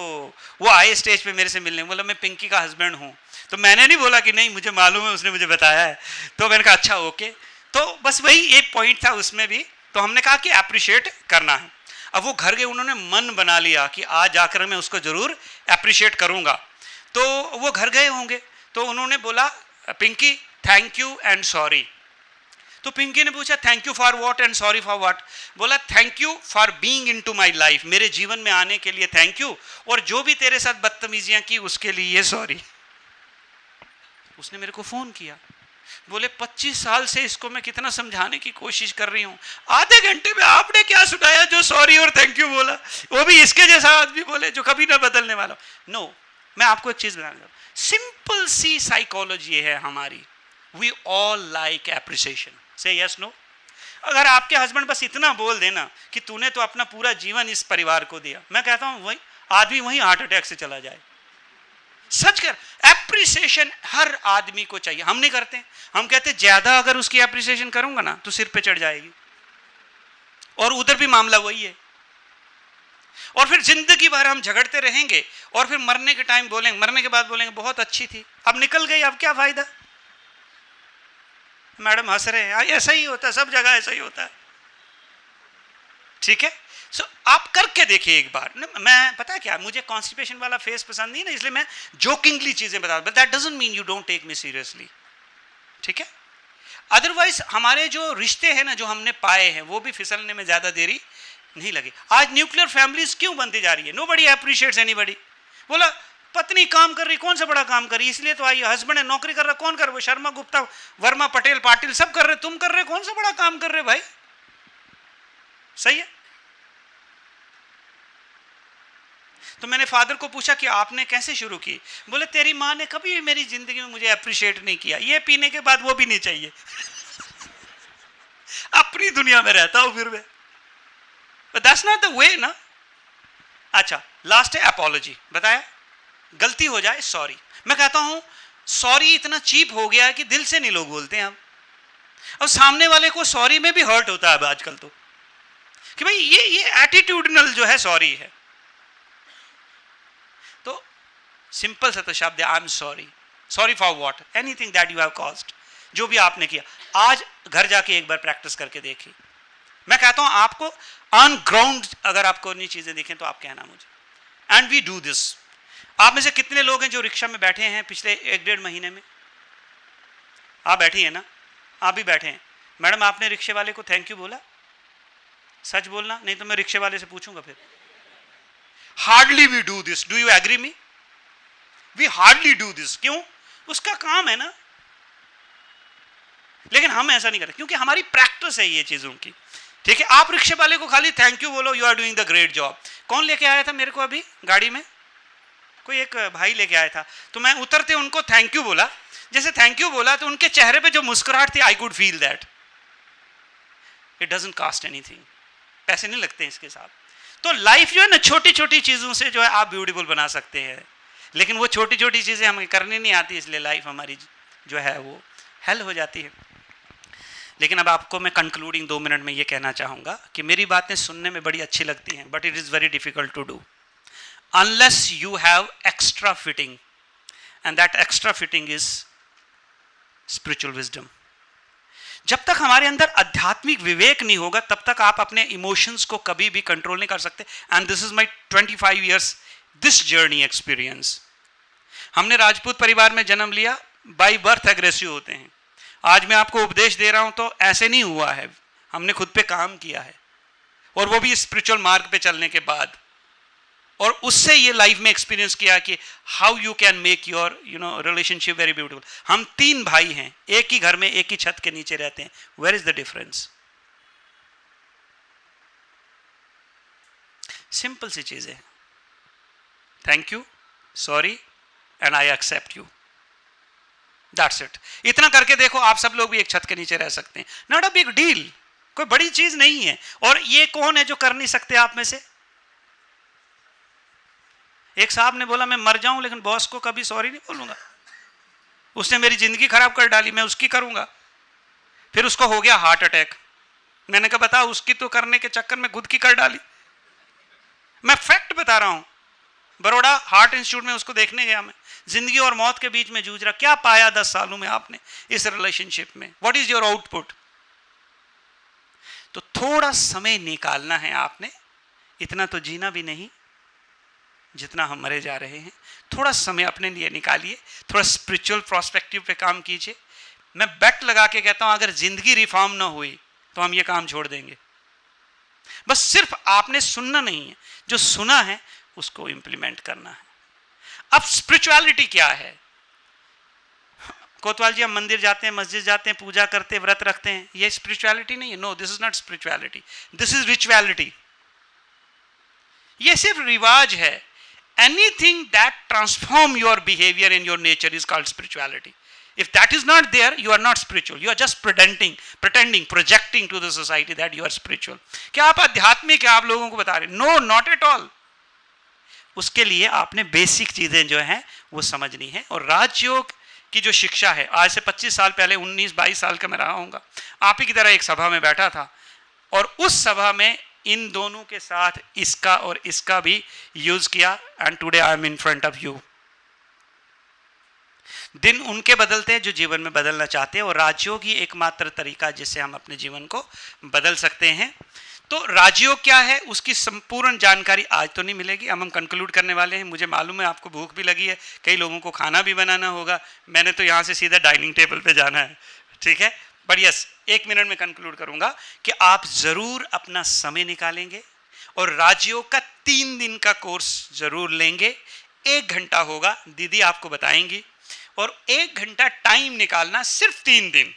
वो आए स्टेज पे मेरे से मिलने, बोला मैं पिंकी का हस्बैंड हूँ। तो मैंने नहीं बोला कि नहीं मुझे मालूम है, उसने मुझे बताया है। तो मैंने कहा अच्छा ओके। तो बस वही एक पॉइंट था उसमें भी। तो हमने कहा कि अप्रिशिएट करना है। अब वो घर गए, उन्होंने मन बना लिया कि आज जाकर मैं उसको ज़रूर अप्रिशिएट करूँगा। तो वो घर गए होंगे, तो उन्होंने बोला Pinky thank you and sorry. तो पिंकी ने पूछा thank you for what and sorry for what? बोला thank you for being into my life, मेरे जीवन में आने के लिए थैंक यू, और जो भी तेरे साथ बदतमीजियां की उसके लिए सॉरी। उसने मेरे को फोन किया, बोले 25 साल से इसको मैं कितना समझाने की कोशिश कर रही हूं, आधे घंटे में आपने क्या सुनाया जो सॉरी और थैंक यू बोला, वो भी इसके जैसा आदमी बोले जो कभी ना बदलने वाला। नो, मैं आपको एक चीज बताना, सिंपल सी साइकोलॉजी है हमारी, वी ऑल लाइक एप्रिसिएशन, से यस नो। अगर आपके हस्बैंड बस इतना बोल देना कि तूने तो अपना पूरा जीवन इस परिवार को दिया, मैं कहता हूं वही आदमी वही हार्ट अटैक से चला जाए। सच कर, एप्रिसिएशन हर आदमी को चाहिए। हम नहीं करते, हम कहते ज्यादा अगर उसकी एप्रिसिएशन करूंगा ना तो सिर पे चढ़ जाएगी, और उधर भी मामला वही है। और फिर जिंदगी भर हम झगड़ते रहेंगे, और फिर मरने के टाइम बोलेंगे, मरने के बाद बोलेंगे बहुत अच्छी थी, अब निकल गई, अब क्या फायदा। मैडम हंस रहे हैं, ऐसा ही होता है, सब जगह ऐसा ही होता है, ठीक है। सो आप करके देखिए एक बार। मैं पता है क्या, मुझे कॉन्स्टिपेशन वाला फेस पसंद नहीं ना, इसलिए मैं जोकिंगली चीजें बता, but that doesn't mean you don't take me seriously, ठीक है। अदरवाइज हमारे जो रिश्ते हैं ना जो हमने पाए हैं वो भी फिसलने में ज्यादा देरी नहीं लगी। आज न्यूक्लियर फैमिलीज क्यों बनती जा रही है? Nobody appreciates anybody. बोला पत्नी काम कर रही, कौन सा बड़ा काम कर रही, इसलिए तो आई। हस्बैंड है नौकरी कर रहा, कौन कर रहे? वो शर्मा गुप्ता, वर्मा, पटेल, पाटिल सब कर रहे, तुम कर रहे, कौन सा बड़ा काम कर रहे भाई? सही है। तो मैंने फादर को पूछा कि आपने कैसे शुरू की? बोले तेरी माँ ने कभी भी मेरी जिंदगी में मुझे अप्रिशिएट नहीं किया, ये पीने के बाद वो भी नहीं चाहिए। अपनी दुनिया में रहता हूं फिर मैं, दैट्स नॉट द वे ना। अच्छा, लास्ट है अपॉलॉजी। बताया गलती हो जाए सॉरी। मैं कहता हूं सॉरी इतना चीप हो गया है कि दिल से नहीं लोग बोलते हैं अब, और सामने वाले को सॉरी में भी हर्ट होता है अब आजकल तो, कि भाई ये एटीट्यूडनल जो है सॉरी है। तो सिंपल सा तो शब्द है, I am sorry. Sorry for what? Anything that you have caused, जो भी आपने किया। आज घर जाके एक बार प्रैक्टिस करके देखिए। मैं कहता हूं आपको ऑन ग्राउंड अगर आपको अन्य चीजें दिखें तो आप कहना मुझे। And we do this. आप में से कितने लोग हैं जो रिक्शा में बैठे हैं पिछले 1-1.5 महीने में? आप बैठी हैं ना, आप भी बैठे हैं। मैडम आपने रिक्शे वाले को थैंक यू बोला? सच बोलना, नहीं तो मैं रिक्शे वाले से पूछूंगा फिर। Hardly we do this, do you agree me? We hardly do this. क्यों? उसका काम है ना। लेकिन हम ऐसा नहीं करते क्योंकि हमारी प्रैक्टिस है ये चीजों की, ठीक है। आप रिक्शे वाले को खाली थैंक यू बोलो, you are doing the great job. कौन लेके आया था मेरे को अभी गाड़ी में? कोई एक भाई लेके आया था, तो मैं उतरते उनको थैंक यू बोला। जैसे थैंक यू बोला तो उनके चेहरे पे जो मुस्कुराहट थी, I could feel that. It doesn't cost anything, पैसे नहीं लगते इसके साथ। तो लाइफ जो है ना, छोटी छोटी चीजों से जो है आप ब्यूटीफुल बना सकते हैं, लेकिन वो छोटी छोटी चीजें हमें करनी नहीं आती, इसलिए लाइफ हमारी जो है वो हेल हो जाती है। लेकिन अब आपको मैं कंक्लूडिंग 2 मिनट में ये कहना चाहूंगा कि मेरी बातें सुनने में बड़ी अच्छी लगती हैं, but it is very difficult to do unless you have extra fitting, and that extra fitting is spiritual wisdom. जब तक हमारे अंदर आध्यात्मिक विवेक नहीं होगा तब तक आप अपने इमोशंस को कभी भी कंट्रोल नहीं कर सकते। And this is my 25 years this journey experience. हमने राजपूत परिवार में जन्म लिया, बाय बर्थ एग्रेसिव होते हैं। आज मैं आपको उपदेश दे रहा हूं तो ऐसे नहीं हुआ है, हमने खुद पे काम किया है, और वो भी स्पिरिचुअल मार्ग पे चलने के बाद, और उससे ये लाइफ में एक्सपीरियंस किया कि how you can make your relationship very beautiful. हम 3 भाई हैं, एक ही घर में एक ही छत के नीचे रहते हैं। Where is the difference? Simple सी चीजें, thank you, sorry and I accept you, that's it. इतना करके देखो, आप सब लोग भी एक छत के नीचे रह सकते हैं। नॉट अ बिग डील, कोई बड़ी चीज नहीं है। और ये कौन है जो कर नहीं सकते आप में से? एक साहब ने बोला मैं मर जाऊं लेकिन बॉस को कभी सॉरी नहीं बोलूंगा, उसने मेरी जिंदगी खराब कर डाली, मैं उसकी करूंगा। फिर उसको हो गया हार्ट अटैक। मैंने कहा बताओ, उसकी तो करने के चक्कर में खुद की कर डाली। मैं फैक्ट बता रहा हूं। बड़ौदा हार्ट इंस्टीट्यूट में उसको देखने गया मैं, जिंदगी और मौत के बीच में जूझ रहा। क्या पाया 10 सालों में आपने इस रिलेशनशिप में? What is your output? तो थोड़ा समय निकालना है आपने, इतना तो जीना भी नहीं जितना हम मरे जा रहे हैं। थोड़ा समय अपने लिए निकालिए, थोड़ा स्पिरिचुअल प्रोस्पेक्टिव पे काम कीजिए। मैं बेट लगा के कहता हूं अगर जिंदगी रिफॉर्म ना हुई तो हम ये काम छोड़ देंगे। बस सिर्फ आपने सुनना नहीं है, जो सुना है उसको इंप्लीमेंट करना है। अब स्पिरिचुअलिटी क्या है? कोतवाल जी हम मंदिर जाते हैं, मस्जिद जाते हैं, पूजा करते हैं, व्रत रखते हैं, ये स्पिरिचुअलिटी नहीं है। No, this is not spirituality, this is rituality. ये सिर्फ रिवाज है। Anything that transform your behaviour in your nature is called spirituality. If that is not there, you are not spiritual. You are just pretending, projecting to the society that you are spiritual. क्या आप आध्यात्मिक है, आप लोगों को बता रहे? No, not at all. उसके लिए आपने बेसिक चीजें जो हैं वो समझनी है। और राजयोग की जो शिक्षा है, आज से 25 साल पहले, 19-22 साल का मैं रहा हूँगा, आप ही की तरह एक सभा में बैठा था, और उस सभा में इन दोनों के साथ इसका और इसका भी यूज किया, and today I am in front of you. दिन उनके बदलते हैं जो जीवन में बदलना चाहते हैं, और राजयोग ही एकमात्र तरीका जिससे हम अपने जीवन को बदल सकते हैं। तो राजयोग क्या है उसकी संपूर्ण जानकारी आज तो नहीं मिलेगी, हम कंक्लूड करने वाले हैं। मुझे मालूम है आपको भूख भी लगी है, कई लोगों को खाना भी बनाना होगा, मैंने तो यहाँ से सीधा डाइनिंग टेबल पे जाना है, ठीक है। बट यस, 1 मिनट में कंक्लूड करूँगा कि आप ज़रूर अपना समय निकालेंगे और राजयोग का 3 दिन का कोर्स ज़रूर लेंगे। 1 घंटा होगा, दीदी आपको बताएंगी, और 1 घंटा टाइम निकालना, सिर्फ 3 दिन,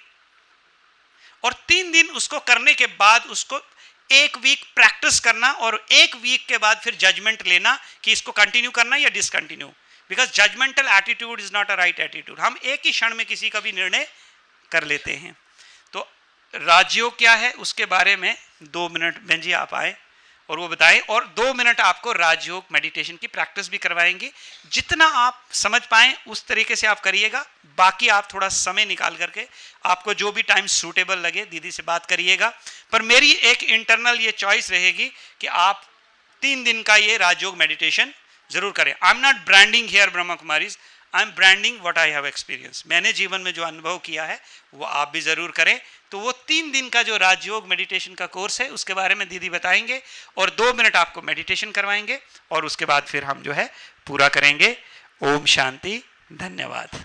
और 3 दिन उसको करने के बाद उसको 1 वीक प्रैक्टिस करना, और 1 वीक के बाद फिर जजमेंट लेना कि इसको कंटिन्यू करना या discontinue, because judgemental attitude is not a right attitude. हम एक ही क्षण में किसी का भी निर्णय कर लेते हैं। तो राजयोग क्या है उसके बारे में 2 मिनट बहन जी आप आए और वो बताएं, और 2 मिनट आपको राजयोग मेडिटेशन की प्रैक्टिस भी करवाएंगे। जितना आप समझ पाएं उस तरीके से आप करिएगा, बाकी आप थोड़ा समय निकाल करके आपको जो भी टाइम सूटेबल लगे दीदी से बात करिएगा। पर मेरी एक इंटरनल ये चॉइस रहेगी कि आप 3 दिन का ये राजयोग मेडिटेशन जरूर करें। I am not branding here Brahma Kumaris, I am branding what I have experience. मैंने जीवन में जो अनुभव किया है वो आप भी जरूर करें। तो वो 3 दिन का जो राजयोग मेडिटेशन का कोर्स है उसके बारे में दीदी बताएंगे, और 2 मिनट आपको मेडिटेशन करवाएंगे, और उसके बाद फिर हम जो है पूरा करेंगे। ओम शांति, धन्यवाद।